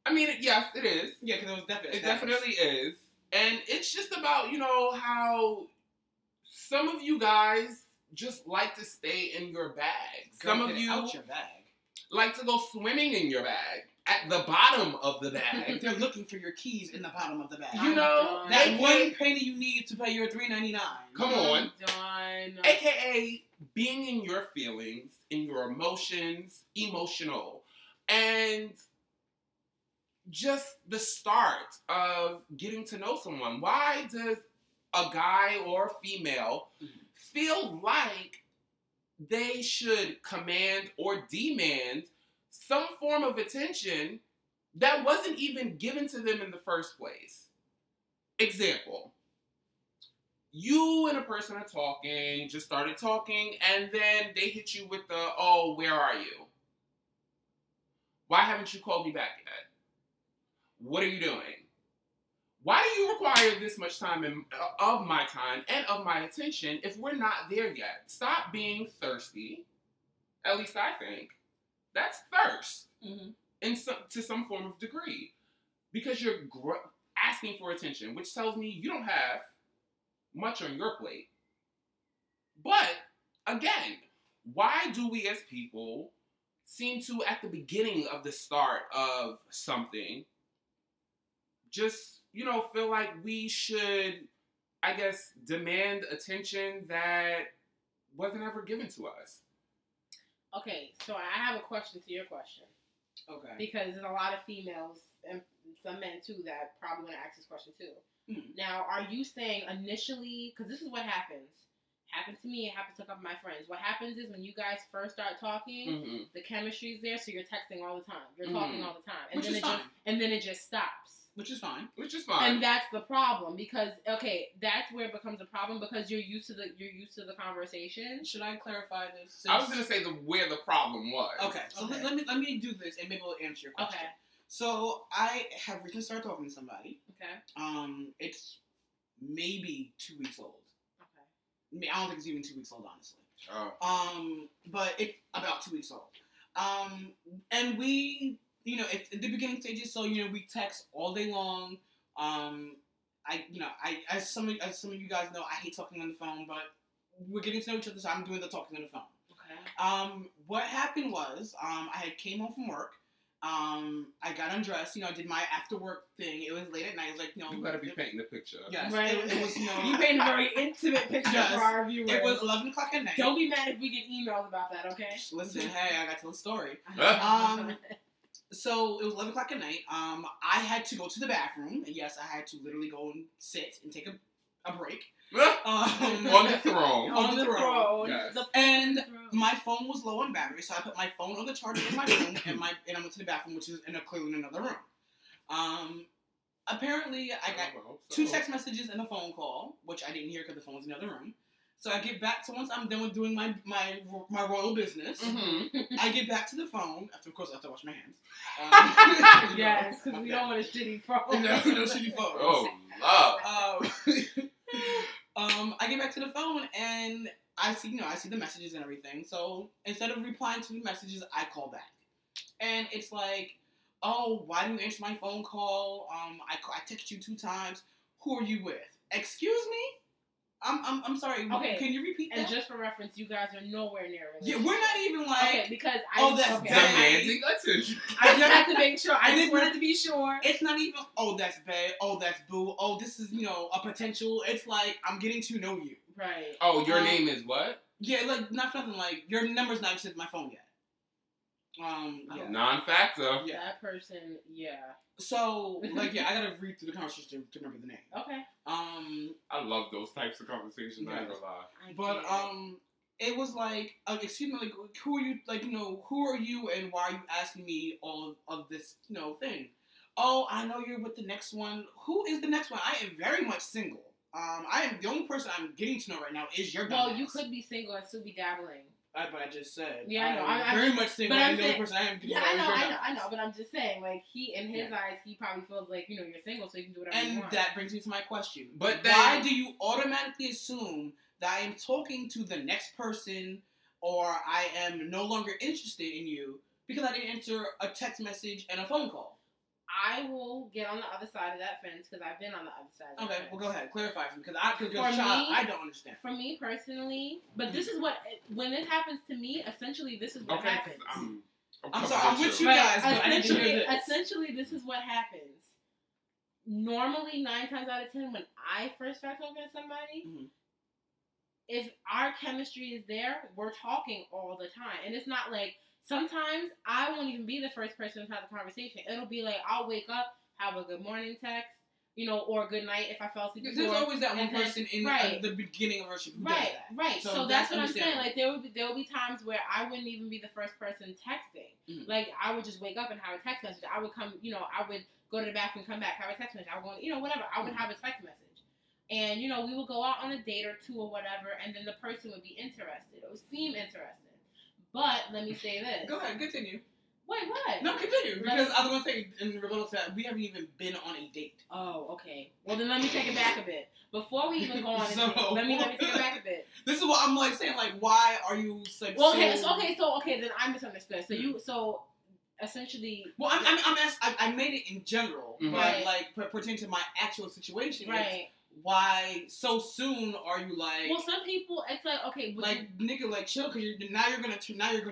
I mean, yes, it is. Yeah, because it definitely is. And it's just about, how some of you guys just like to stay in your bag. Some of you out your bag. Like to go swimming in your bag. At the bottom of the bag. They're looking for your keys in the bottom of the bag. That one penny you need to pay your $3.99. Come on. AKA being in your feelings, in your emotions, emotional. And just the start of getting to know someone. Why does a guy or female feel like they should command or demand some form of attention that wasn't even given to them in the first place? Example. You and a person are talking, just started talking, and then they hit you with the, oh, where are you? Why haven't you called me back yet? What are you doing? Why do you require this much time of my time and of my attention if we're not there yet? Stop being thirsty. At least I think. That's thirst to some form of degree. Because you're asking for attention, which tells me you don't have much on your plate. But, again, why do we as people seem to, at the beginning of the start of something, just, feel like we should, I guess, demand attention that wasn't ever given to us? Okay, so I have a question to your question. Okay. Because there's a lot of females and some men too that probably want to ask this question too. Now, are you saying initially, because this is what happens. Happened to me, it happens to a couple of my friends. What happens is when you guys first start talking, the chemistry's there, so you're texting all the time. You're talking all the time. And then it just stops. Which is fine. And that's the problem because that's where it becomes a problem because you're used to the conversation. Should I clarify this? I was gonna say where the problem was. Okay. So let me do this and maybe we'll answer your question. Okay. So I have recently started talking to somebody. Okay. It's maybe 2 weeks old. Okay. I don't think it's even 2 weeks old, honestly. Oh. But it's about 2 weeks old. And we. It's in the beginning stages, so we text all day long. As some of you guys know, I hate talking on the phone, but we're getting to know each other, so I'm doing the talking on the phone. Okay. What happened was, I came home from work. I got undressed. I did my after work thing. It was late at night. It was like, you gotta be painting the picture. Yes. Right. It was you painted a very intimate picture for our viewers. It was 11 o'clock at night. Don't be mad if we get emails about that, okay? Listen, hey, I got to tell the story. So it was 11 o'clock at night. I had to go to the bathroom. And yes, I had to literally go and sit and take a break. On the throne. On the throne. Yes. And my phone was low on battery, so I put my phone on the charger in my room, and I went to the bathroom, which is clearly in another room. Apparently, I got 2 text messages and a phone call, which I didn't hear because the phone was in the other room. So I get back, so once I'm done with doing my royal business, I get back to the phone, after I wash my hands. Yes, because we don't want a shitty phone. No shitty phone. Oh, love. I get back to the phone, and I see the messages and everything. So instead of replying to the messages, I call back. And it's like, oh, why didn't you answer my phone call? I texted you 2 times. Who are you with? Excuse me? I'm sorry. Okay. Can you repeat that? And just for reference, you guys are nowhere near a relationship. Yeah, we're not even like. Okay, because that's demanding attention. I just had to make sure. I just wanted to be sure. It's not even. Oh, that's bad. Oh, that's boo. Oh, this is a potential. It's like I'm getting to know you. Right. Oh, your name is what? Yeah, like not nothing like your number's not even in my phone yet. Yeah. Non-factor. Yeah. That person, yeah. So, like, yeah, I gotta read through the conversation to remember the name. Okay. I love those types of conversations. I ain't gonna lie. But it was like, excuse me, like, who are you? Like, who are you, and why are you asking me all of this, thing? Oh, I know you're with the next one. Who is the next one? I am very much single. I am the only person I'm getting to know right now is your. Well, you could be single and still be dabbling. But I just said. Yeah, I know. I'm very much single. But I'm the only person I am. I know. But I'm just saying, like, in his eyes, he probably feels like you're single, so you can do whatever you want. And that brings me to my question. But why do you automatically assume that I am talking to the next person, or I am no longer interested in you because I didn't answer a text message and a phone call? I will get on the other side of that fence because I've been on the other side of that fence. Okay, well, go ahead. Clarify for me because I don't understand. For me personally, but this is what, when it happens to me, essentially, this is what happens. I'm sorry, I'm with you guys, but essentially, this is what happens. Normally, 9 times out of 10, when I first start talking to somebody, if our chemistry is there, we're talking all the time. And it's not like, sometimes I won't even be the first person to have the conversation. It'll be like, I'll wake up, have a good morning text, or good night if I fell asleep before. There's always that one person in the beginning of a relationship who does that. Right. So that's what I'm saying. Like, there will be times where I wouldn't even be the first person texting. Mm-hmm. Like, I would just wake up and have a text message. I would come, I would go to the bathroom, come back, have a text message. I would go, whatever. I would have a text message. And, we would go out on a date or 2 or whatever, and then the person would be interested or seem interested. But let me say this. Go ahead, continue. Wait, what? No, continue. Because I was going to say, in rebuttal to that, we haven't even been on a date. Oh, okay. Well, then let me take it back a bit. Before we even go on a date, let me take it back a bit. This is what I'm like saying. Like, why are you like? Well, okay. Then I misunderstood. So essentially. Well, I made it in general, but like pertaining to my actual situation, right? Why so soon are you like? Well, some people, it's like, okay, but like nigga, like chill, because now you're going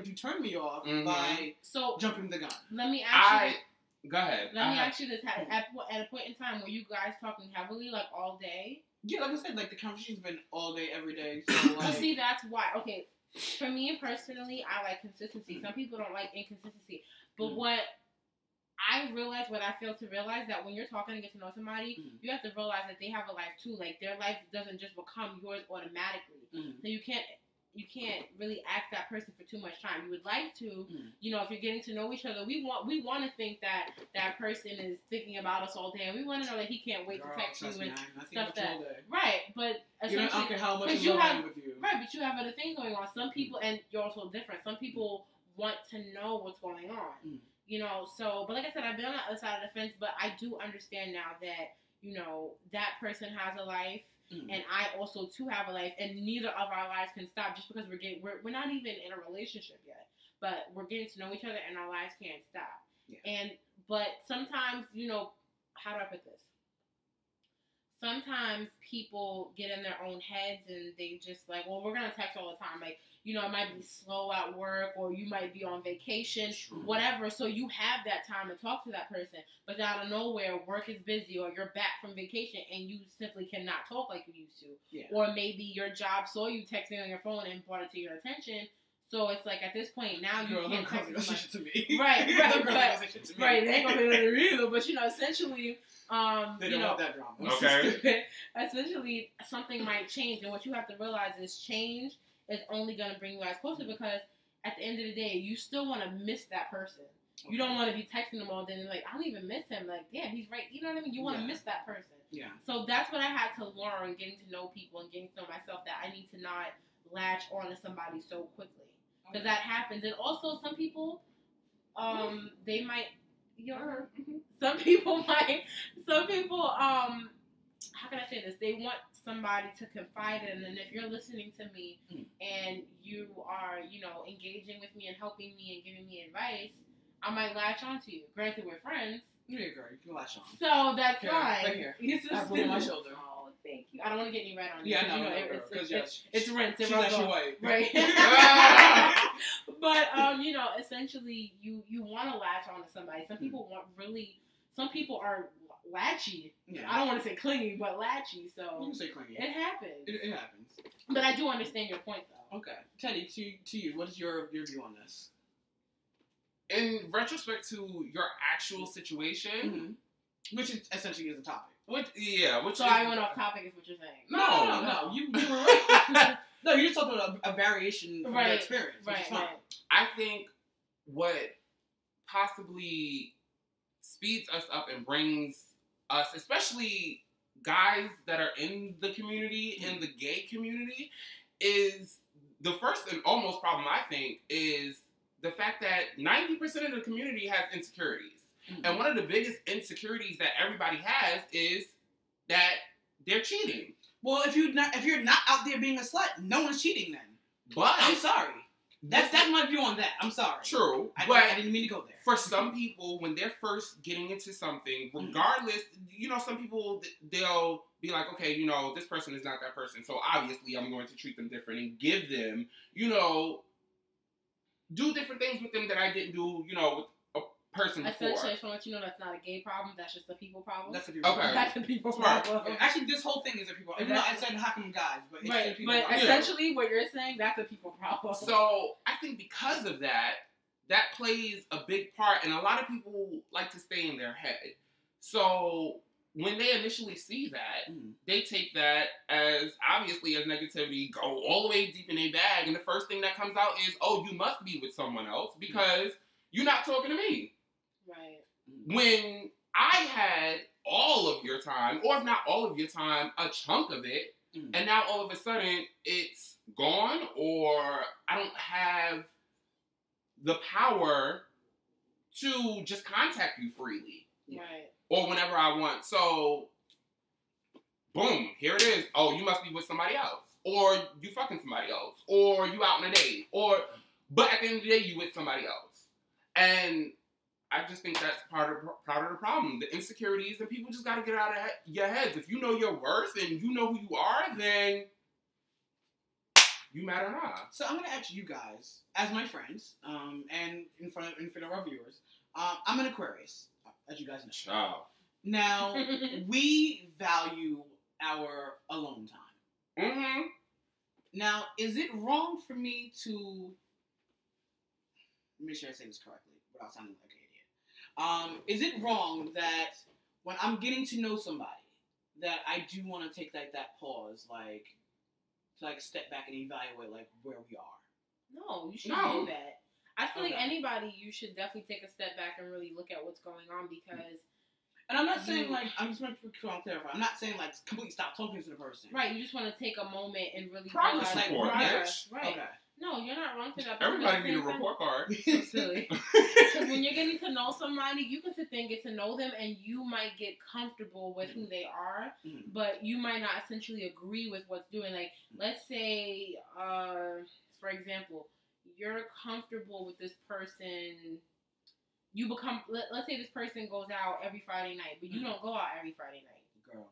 to turn me off by jumping the gun. Let me ask you. Go ahead. Let me ask you this: at a point in time, were you guys talking heavily, like all day? Yeah, like I said, like the conversation's been all day, every day. So like, see, that's why. Okay, for me personally, I like consistency. Some people don't like inconsistency, but what I realize, what I fail to realize, that when you're talking to get to know somebody, you have to realize that they have a life too. Like, their life doesn't just become yours automatically. So you can't really ask that person for too much time. You would like to, if you're getting to know each other, we want to think that that person is thinking about us all day, and we want to know that he can't wait to text you and stuff that. Right, but essentially, I don't care how much you have with you. Right, but you have other things going on. Some people, and you're also different. Some people want to know what's going on. But like I said, I've been on the other side of the fence, but I do understand now that, that person has a life, and I also too have a life, and neither of our lives can stop just because we're not even in a relationship yet, but we're getting to know each other, and our lives can't stop. Yeah. But sometimes, how do I put this? Sometimes people get in their own heads, and they just like, well, we're gonna text all the time, like, it might be slow at work, or you might be on vacation, whatever. So you have that time to talk to that person. But out of nowhere, work is busy, or you're back from vacation, and you simply cannot talk like you used to. Yeah. Or maybe your job saw you texting on your phone and brought it to your attention. So it's like, at this point, now you can't text to me. Right. They ain't gonna be able to read it, but essentially, they don't want that drama. Okay. Essentially, something might change, and what you have to realize is change is only going to bring you guys closer, because at the end of the day, you still want to miss that person. Okay. You don't want to be texting them all day and like, I don't even miss him. Like, damn, he's right. You know what I mean? You want to miss that person. Yeah. So that's what I had to learn, getting to know people and getting to know myself, that I need to not latch on to somebody so quickly. Because that happens. And also, some people, they might, some people, how can I say this? They want somebody to confide in, and if you're listening to me and you are, engaging with me and helping me and giving me advice, I might latch on to you. Granted, we're friends. Yeah, girl, you can latch on. So that's fine. Right here. I have one on my shoulder. Oh, thank you. I don't want to get any red on you. Yeah, I know. It's rinse. She's actually white. Right. But, essentially, you want to latch on to somebody. Some people are latchy. Yeah. I don't want to say clingy, but latchy. So you can say clingy. It happens. It happens. But I do understand your point, though. Okay. Teddy, to you, what is your view on this? In retrospect to your actual situation, which is essentially is a topic. So I went off topic is what you're saying. No. You were right. No, you're just talking about a variation from your experience, which is fine. I think what possibly speeds us up and brings us, especially guys that are in the community, in the gay community, is the first and almost problem, I think, is the fact that 90% of the community has insecurities. And one of the biggest insecurities that everybody has is that they're cheating. Well, if you're not out there being a slut, no one's cheating then. But I'm sorry. That's my view on that. I'm sorry. True. I didn't mean to go there. For some people, when they're first getting into something, regardless, some people, they'll be like, okay, this person is not that person, so obviously I'm going to treat them different and give them, do different things with them that I didn't do, with a person before. Essentially, I just want to let you know that's not a gay problem. That's just a people problem. That's a people problem. That's a people problem. Yeah. Actually, this whole thing is a people problem. I said how come guys, but it's a people problem. Essentially, what you're saying, that's a people problem. So, I think because of that plays a big part, and a lot of people like to stay in their head. So, when they initially see that, they take that as, obviously, as negativity, go all the way deep in their bag, and the first thing that comes out is, oh, you must be with someone else because you're not talking to me. Right. When I had all of your time, or if not all of your time, a chunk of it, and now all of a sudden it's gone, or I don't have the power to just contact you freely. Right. Or whenever I want. So, boom, here it is. Oh, you must be with somebody else. Or you fucking somebody else. Or you out on a date. But at the end of the day, you with somebody else. And I just think that's part of the problem. The insecurities, and people just got to get out of your heads. If you know your worth and you know who you are, then you matter not. So I'm going to ask you guys, as my friends, and in front of our viewers, I'm an Aquarius. As you guys know. Oh. Now, we value our alone time. Mm-hmm. Now, is it wrong for me to... Let me make sure I say this correctly without sounding like an idiot. Is it wrong that when I'm getting to know somebody, that I do want to take that pause, to step back and evaluate where we are? No, you shouldn't do that. I feel like anybody, you should definitely take a step back and really look at what's going on because... And I'm not saying, I'm just going to clarify. I'm not saying, completely stop talking to the person. Right, you just want to take a moment and really... Problem support, progress. bitch. Right. Okay. No, you're not wrong for that. Everybody need a report card. So silly. Because when you're getting to know somebody, you can sit there and get to know them, and you might get comfortable with who they are, but you might not essentially agree with what's doing. Like, let's say, for example... you're comfortable with this person, let's say this person goes out every Friday night, but you don't go out every Friday night. Girl.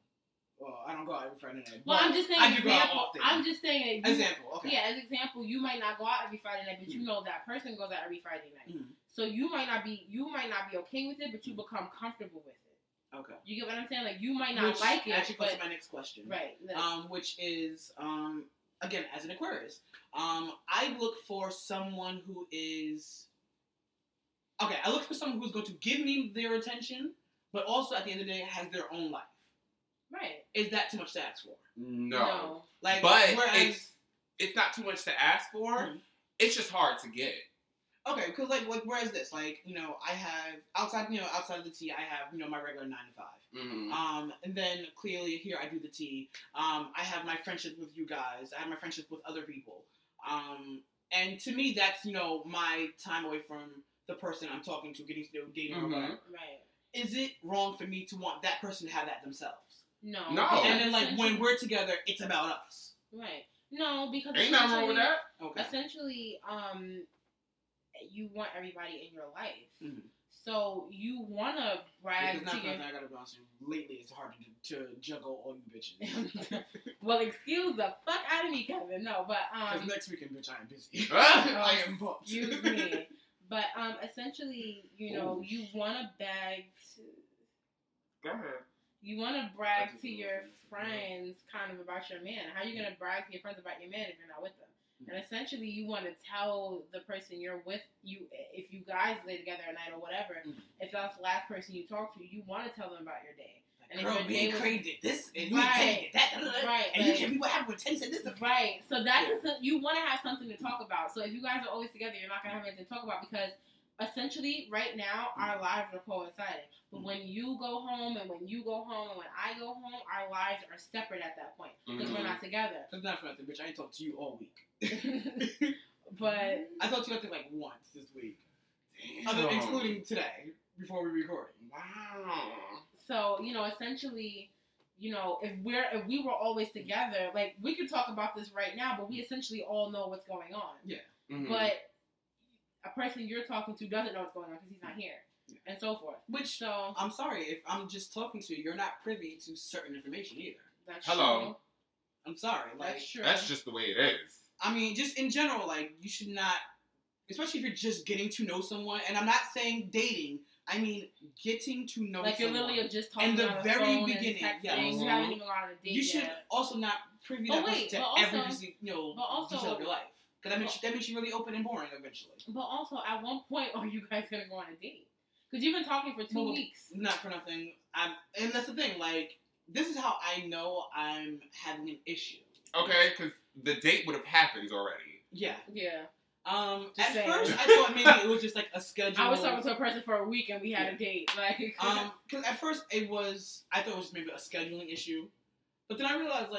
Well, I don't go out every Friday night. Well, I'm just saying I do go out often. I'm just saying example, okay. Yeah, as example, you might not go out every Friday night, but you know that person goes out every Friday night. So you might not be okay with it, but you become comfortable with it. Okay. You get what I'm saying? Like, you might not like it. Actually goes to my next question. Right. Which is, again, as an Aquarius, I look for someone who is... Okay, I look for someone who's going to give me their attention, but also at the end of the day has their own life. Right. Is that too much to ask for? No. Like, but it's not too much to ask for. It's just hard to get. Okay, because whereas this, I have outside of the tea, I have my regular 9 to 5. Mm-hmm. And then clearly here I do the tea. I have my friendship with you guys. I have my friendship with other people. And to me, that's my time away from the person I'm talking to, getting to know, dating or whatever. Right. Is it wrong for me to want that person to have that themselves? No. And then like when we're together, it's about us. Right. No, because ain't nothing wrong with that. Okay. Essentially, you want everybody in your life. Mm-hmm. So you want to brag to your... I gotta be honest with you. Lately, it's hard to juggle all you bitches. Well, excuse the fuck out of me, Kevin. No, but because next weekend, bitch, I am busy. I am booked. Excuse me. But essentially, you know, you want to bag to... Go ahead. You want to brag to your friends kind of about your man. How are you going to brag to your friends about your man if you're not with them? And essentially, you want to tell the person you're with, if you guys lay together at night or whatever, if that's the last person you talk to, you want to tell them about your day. And girl, me and Cray did this, and right, did that, right, and you can't be what happened when Teddy said this. Right. So you want to have something to talk about. So if you guys are always together, you're not going to have anything to talk about because essentially, right now, our lives are coinciding. But when you go home and when you go home and when I go home, our lives are separate at that point because we're not together. That's not for nothing, bitch. I ain't talked to you all week. But I talked to you, I think, like once this week. Including today, before we recorded. Wow. So, you know, essentially, you know, if we were always together, like, we could talk about this right now, but we essentially all know what's going on. Yeah. Mm-hmm. But a person you're talking to doesn't know what's going on because he's not here. Yeah. And so forth. Which, so I'm sorry, if I'm just talking to you, you're not privy to certain information either. That's Hello. True. I'm sorry. Like, that's true. That's just the way it is. I mean, just in general, like, you should not, especially if you're just getting to know someone, and I'm not saying dating, I mean getting to know like someone. Like, you're literally just talking in the on very phone beginning, and texting. yes. You haven't even gone on a date You should yet. also not privy to every detail of your life. Because that makes you really open and boring eventually. But also, at one point, are you guys going to go on a date? Because you've been talking for 2 weeks. Not for nothing. And that's the thing, like, this is how I know I'm having an issue. Okay, because the date would have happened already. Yeah. Yeah. At first, I thought maybe it was just like a schedule. I was talking to a person for a week and we had a date. Like, because at first I thought it was maybe a scheduling issue. But then I realized,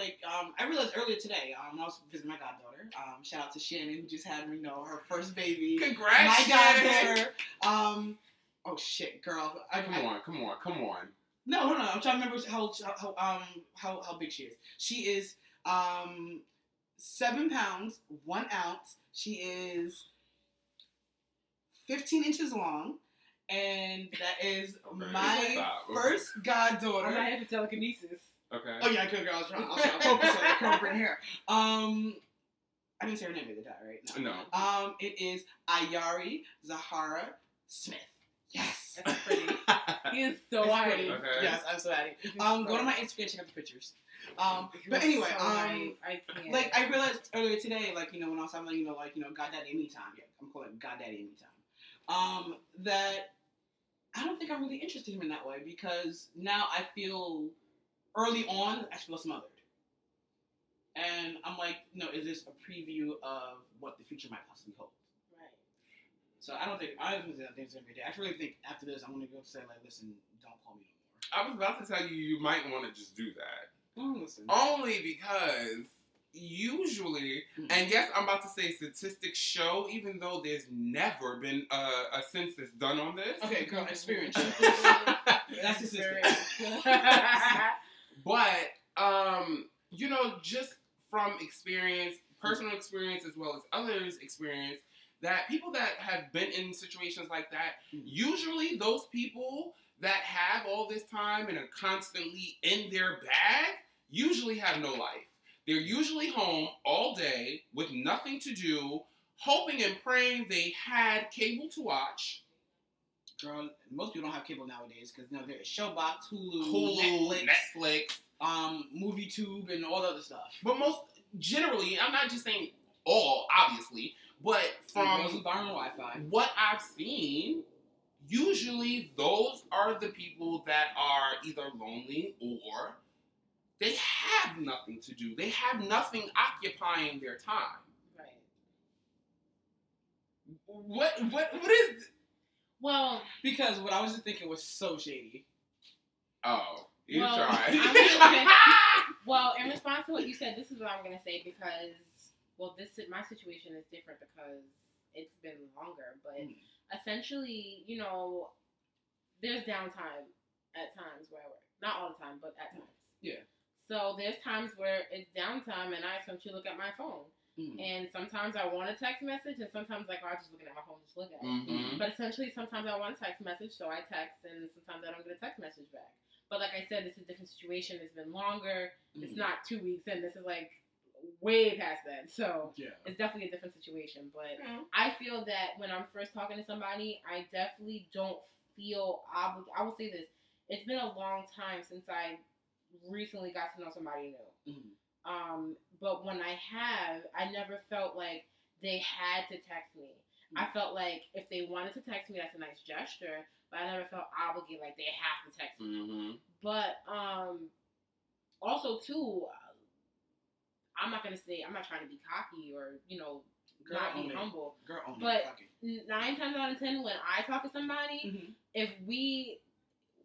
earlier today, I was visiting my goddaughter. Shout out to Shannon, who just had, her first baby. Congrats, my goddaughter. Oh shit, girl. Come on. No. I'm trying to remember how big she is. She is 7 pounds, 1 ounce. She is 15 inches long. And that is my first goddaughter. I'm not here for telekinesis. Okay. Oh yeah, good girl. I was trying to focus on her current hair. I didn't say her name at the time, right? No. It is Ayari Zahara Smith. Yes. That's pretty. He is so happy. Okay. Yes, I'm so happy. Go to my Instagram, check out the pictures. But anyway, I realized earlier today, when I was having, Goddaddy Me Time. Yeah, I'm calling it Goddaddy Me Time. That I don't think I'm really interested in him in that way because now I feel early on I feel smothered. And I'm like, is this a preview of what the future might possibly hold? Right. So I don't think it's gonna be there. I really think after this I'm gonna go say listen, don't call me no more. I was about to tell you might want to just do that. Listen. Only because usually, and yes, I'm about to say statistics show, even though there's never been a census done on this. Okay, girl, experience. That's statistics. But, just from experience, personal experience as well as others' experience, that people that have been in situations like that, usually those people that have all this time and are constantly in their bag usually have no life. They're usually home all day with nothing to do, hoping and praying they had cable to watch. Girl, most people don't have cable nowadays because there's Showbox, Hulu, Netflix, MovieTube, and all the other stuff. But generally, I'm not just saying all, obviously, but from Wi-Fi. What I've seen, usually those are the people that are either lonely or they have nothing to do. They have nothing occupying their time. Right. What is... Well... Because what I was just thinking was so shady. Oh, you tried. Well, in response to what you said, this is what I'm going to say because, my situation is different because it's been longer. But essentially, there's downtime at times where I work. Not all the time, but at times. Yeah. So there's times where it's downtime and I essentially look at my phone. And sometimes I want a text message, and sometimes I'm just looking at my phone, just look at it. But essentially, sometimes I want a text message, so I text, and sometimes I don't get a text message back. But like I said, it's a different situation. It's been longer. It's not 2 weeks in. This is like way past that. So it's definitely a different situation. But I feel that when I'm first talking to somebody, I definitely don't feel obligated. I will say this. It's been a long time since I recently got to know somebody new. But when I have, I never felt like they had to text me. I felt like if they wanted to text me, that's a nice gesture, but I never felt obligated like they have to text me. But also too, I'm not trying to be cocky or not be humble. But 9 times out of 10, when I talk to somebody,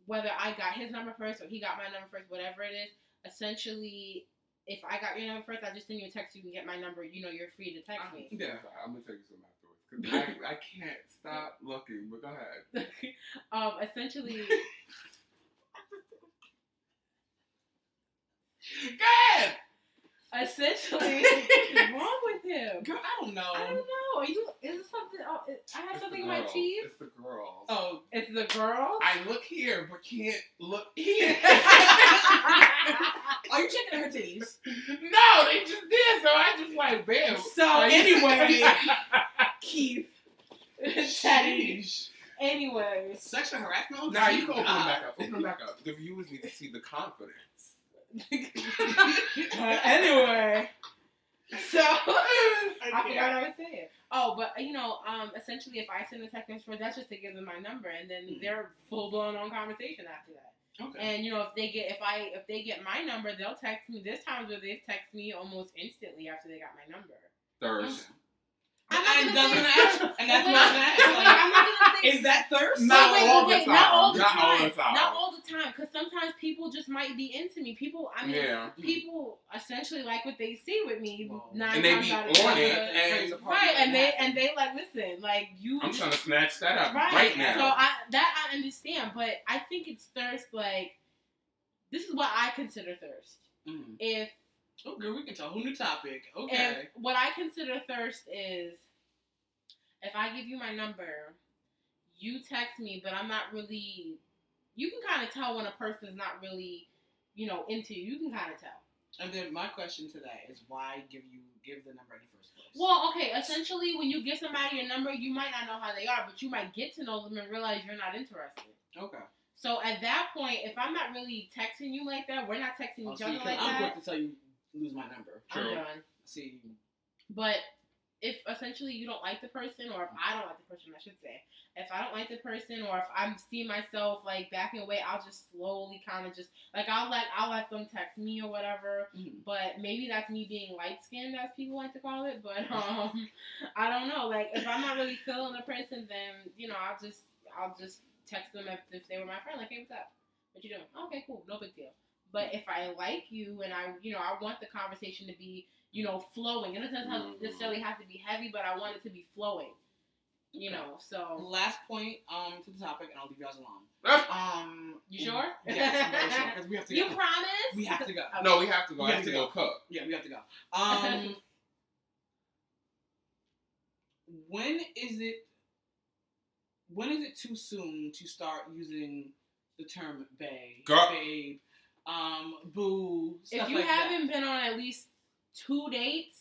whether I got his number first or he got my number first, whatever it is, essentially, if I got your number first, I just send you a text. You can get my number. You're free to text me. Yeah, I'm gonna tell you something afterwards because I can't stop looking. But go ahead. Essentially. Go ahead. Essentially, what's wrong with him? Girl, I don't know. Is it something? I have something in my teeth. It's the girls. Oh, it's the girls. I look here, but can't look here. Are you checking her titties? No, they just did. So I just like, bam. So anyway, Keith, Sheesh. Anyway, sexual harassment. Nah, you can open them back up. Open them back up. The viewers need to see the confidence. Anyway, so I forgot what I was saying. Oh, but essentially, if I send a text message, that's just to give them my number, and then they're full blown on conversation after that. Okay. And if they get my number, they'll text me. There's times where they've texted me almost instantly after they got my number. Thirst. And that's what I'm asking. Is that thirst? Not all the time. Not all the time. Not all the time. Because sometimes people just might be into me. People essentially like what they see with me. And they be on it. And they like, listen, like you. I'm trying to snatch that up right now. So I understand, but I think it's thirst. Like, this is what I consider thirst. If okay, we can talk. Whole new topic. Okay. What I consider thirst is if I give you my number, you text me, but I'm not really. You can kind of tell when a person is not really, into you. You can kind of tell. And then my question to that is, why give the number in the first place? Well, okay. Essentially, when you give somebody your number, you might not know how they are, but you might get to know them and realize you're not interested. Okay. So at that point, if I'm not really texting you like that, we're not texting each other like I'm that. quick to tell you. Lose my number. I'm done. See. But if essentially you don't like the person, or if I don't like the person, I should say, if I don't like the person, or if I'm seeing myself like backing away, I'll just slowly kind of just like I'll let them text me or whatever. But maybe that's me being light skinned, as people like to call it. But I don't know. Like if I'm not really feeling the person, then I'll just text them if they were my friend. Like, hey, what's up? What you doing? Okay, cool. No big deal. But if I like you and I want the conversation to be, flowing. It doesn't necessarily have to be heavy, but I want it to be flowing. So. Last point to the topic, and I'll leave you guys alone. You sure? Yes, I'm very sure. Because we have to go. You promise? We have to go. Okay. No, we have to go. I have to go cook. Yeah, we have to go. When is it too soon to start using the term babe, boo, stuff if you like haven't that? been on at least 2 dates,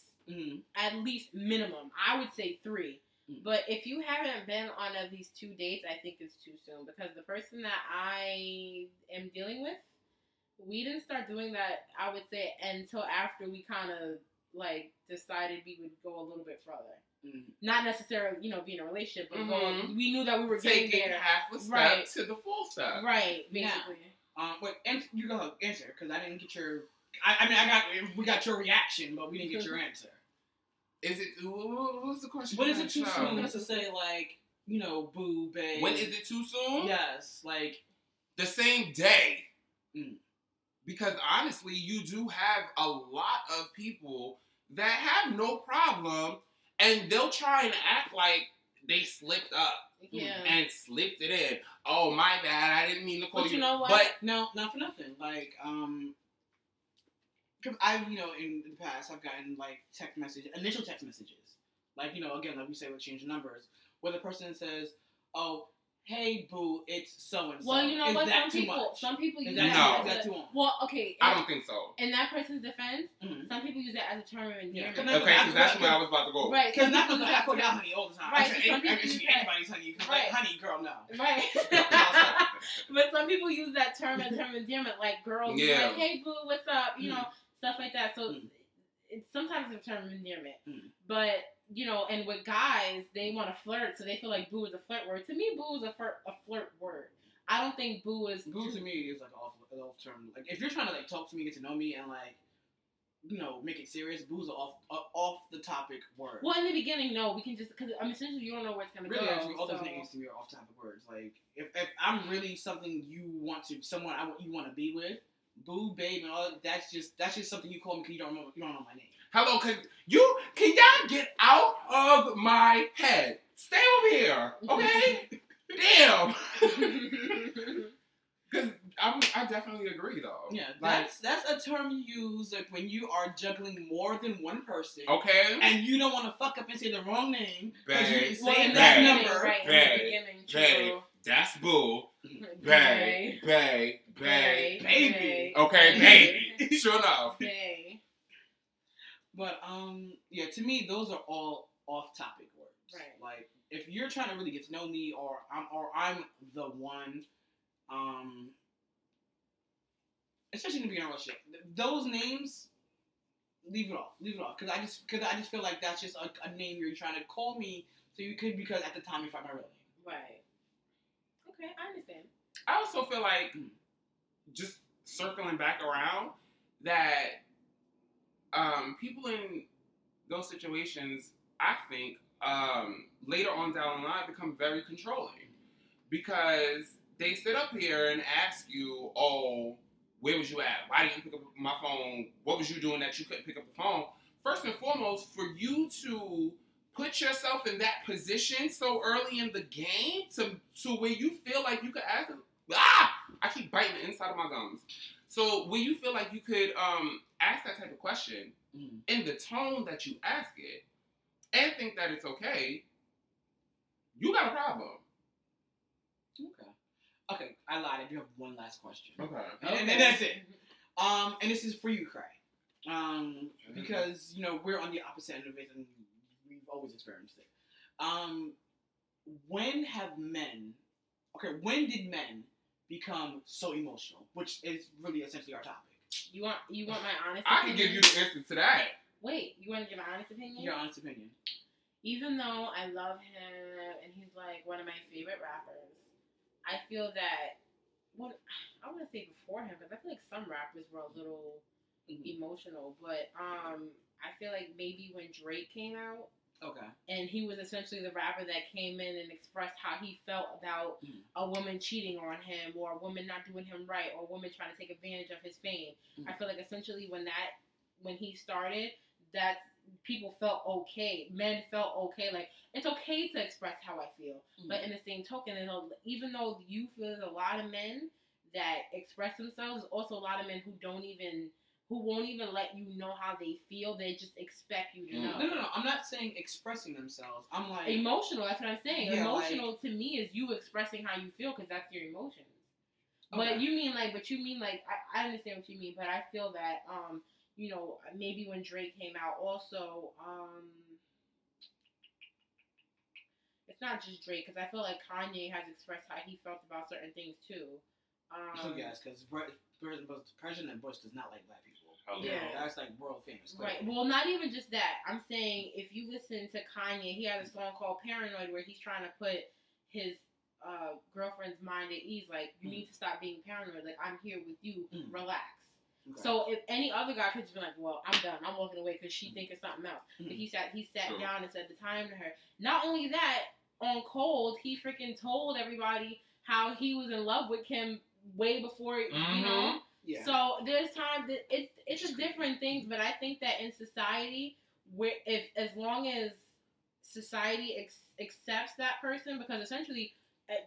at least minimum, I would say 3. But if you haven't been on at least 2 dates, I think it's too soon, because the person that I am dealing with, we didn't start doing that, I would say, until after we kind of like decided we would go a little bit further. Not necessarily, be in a relationship, but we knew that we were getting there. Half a step to the full step. Right, basically. Wait, you go ahead, answer, because I didn't get your. We got your reaction, but we didn't get your answer. Is it? What was the question? When is it too soon to say like, boo, babe? When is it too soon? Yes, like the same day. Because honestly, you do have a lot of people that have no problem, and they'll try and act like they slipped up. Yeah. And slipped it in. Oh, my bad. I didn't mean to call you. But you know what? But no, not for nothing. Like, because I've, in the past, I've gotten, like, initial text messages. Like, again, like we say, we change numbers, where the person says, oh, hey, boo, it's so-and-so. Well, you know what? Some people use that. No. As a, well, okay. I don't think so. In that person's defense, some people use that as a term of endearment. Okay, because that's where I was about to go. Right. Because not because I call y'all honey all the time. Right. Anybody's honey. Like, honey, girl, no. Right. But some people use that term as a term of endearment. Like, girls be like, hey, boo, what's up? You know, stuff like that. So, it's sometimes a term of endearment. But... and with guys, they want to flirt, so they feel like boo is a flirt word. To me, boo is a flirt word. I don't think boo is... Boo to me is like an off term. Like, if you're trying to, like, talk to me, get to know me, and, like, make it serious, boo's an off the topic word. Well, in the beginning, no, we can just... Because, essentially, you don't know where it's going to go. Really, actually, all those names to me are off topic words. Like, if I'm really something you want to be with, boo, babe, and all that's just something you call me because you don't know my name. Hello, can y'all get out of my head? Stay over here, okay? Damn. Because I definitely agree, though. Yeah, that's a term you use like when you are juggling more than one person. Okay. And you don't want to fuck up and say the wrong name. Babe. That number. Right, Babe. That's boo. Babe. Baby. Okay, baby. Sure enough. Babe. But, to me, those are all off-topic words. Right. Like, if you're trying to really get to know me, or I'm the one, especially in the beginning of a relationship, those names, leave it off. Because I just feel like that's just a name you're trying to call me, so you could, because at the time you find my real name. Right. Okay, I understand. I also feel like, just circling back around, that people in those situations, I think, later on down the line become very controlling because they sit up here and ask you, oh, where was you at? Why didn't you pick up my phone? What was you doing that you couldn't pick up the phone? First and foremost, for you to put yourself in that position so early in the game to where you feel like you could ask them, I keep biting the inside of my gums. So when you feel like you could ask that type of question in the tone that you ask it and think that it's okay, you got a problem. Okay, I lied. I do have one last question. Okay. And that's it. And this is for you, Cray. Because, we're on the opposite end of it and we've always experienced it. When did men become so emotional? Which is really essentially our topic. You want my honest opinion? I can give you the answer to that. Wait, you want to give my honest opinion? Your honest opinion. Even though I love him and he's like one of my favorite rappers, I feel that I want to say before him, because I feel like some rappers were a little emotional, but I feel like maybe when Drake came out, and he was essentially the rapper that came in and expressed how he felt about a woman cheating on him, or a woman not doing him right, or a woman trying to take advantage of his fame. I feel like essentially when he started, that people felt okay. Men felt okay. Like, it's okay to express how I feel. But in the same token, even though you feel there's a lot of men that express themselves, also a lot of men who won't even let you know how they feel. They just expect you to know. No. I'm not saying expressing themselves. I'm like... Emotional, that's what I'm saying. Yeah, emotional to me is you expressing how you feel, because that's your emotions. Okay. But you mean I understand what you mean, but I feel that, maybe when Drake came out also, it's not just Drake, because I feel like Kanye has expressed how he felt about certain things too. Yes, because President Bush does not like black people. Yeah. That's like world famous. Right. Well, not even just that. I'm saying if you listen to Kanye, he has a song called Paranoid where he's trying to put his girlfriend's mind at ease. Like, you need to stop being paranoid. Like, I'm here with you. Relax. Okay. So if any other guy could just be like, well, I'm done. I'm walking away because she thinks it's something else. But he sat down and said the time to her. Not only that, on Cold, he freaking told everybody how he was in love with Kim way before, Yeah. So there's time that it's just different things, but I think that in society, where as long as society accepts that person, because essentially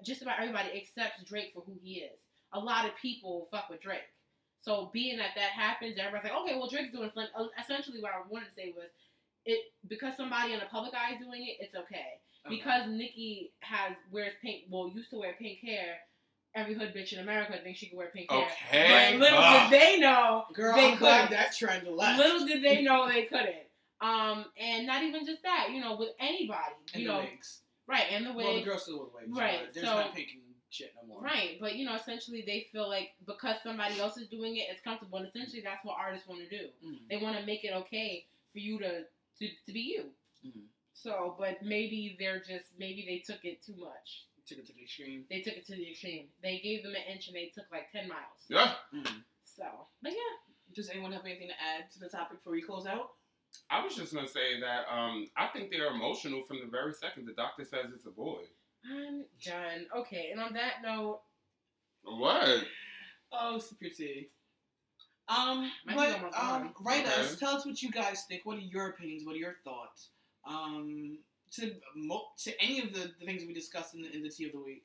just about everybody accepts Drake for who he is. A lot of people fuck with Drake. So being that happens, everybody's like, okay, well, Drake's doing Flint. Essentially, what I wanted to say was, because somebody in the public eye is doing it, it's okay. Because Nicki used to wear pink hair. Every hood bitch in America thinks she can wear pink hair. Okay. But little did they know, girl, they I'm glad that trend left. Little did they know they couldn't. And not even just that, with anybody, and the wigs. Right, and the wigs. Well, the girls still with wigs. Right, there's not pink and shit no more. Right, but essentially they feel like because somebody else is doing it, it's comfortable. And essentially that's what artists want to do. Mm-hmm. They want to make it okay for you to be you. Mm-hmm. So, but maybe they took it too much. Took it to the extreme. They took it to the extreme. They gave them an inch and they took like 10 miles. Yeah. Mm-hmm. So, but yeah. Does anyone have anything to add to the topic before we close out? I was just gonna say that I think they're emotional from the very second the doctor says it's a boy. I'm done. Okay, and on that note, what? Oh, super tea. Write us. Tell us what you guys think. What are your opinions? What are your thoughts? To any of the things we discussed in the tea of the week.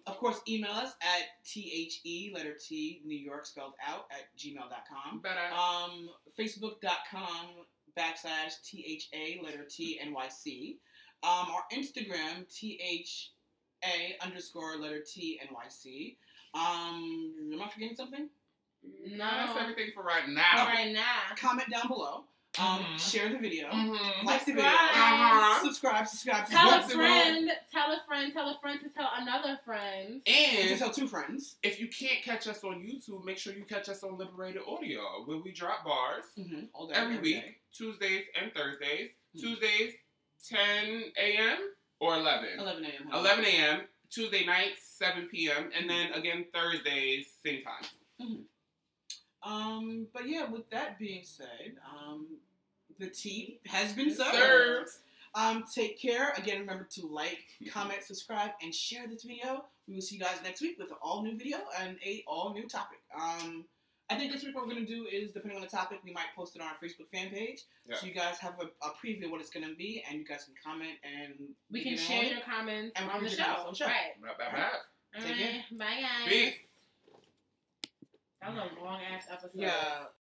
Of course, email us at THE, New York spelled out, @gmail.com. Facebook.com/THA, TNYC. Our Instagram, THA_TNYC. Am I forgetting something? No. That's everything for right now. Comment down below. Share the video. Mm-hmm. Like the video. Subscribe. Tell a friend to tell another friend. And to tell two friends. If you can't catch us on YouTube, make sure you catch us on Liberated Audio, where we drop bars all day, every week, day. Tuesdays and Thursdays. Tuesdays, 10 a.m. or 11? 11 a.m. 11 a.m. Tuesday nights, 7 p.m. And then again, Thursdays, same time. But yeah, with that being said, the tea has been served. Take care. Again, remember to like, comment, subscribe, and share this video. We will see you guys next week with an all-new video and a all-new topic. I think this week what we're going to do is, depending on the topic, we might post it on our Facebook fan page. Yeah. So you guys have a preview of what it's going to be, and you guys can comment, and we can share your comments on the show. Right. Take care. Bye, guys. Peace. That was a long-ass episode. Yeah.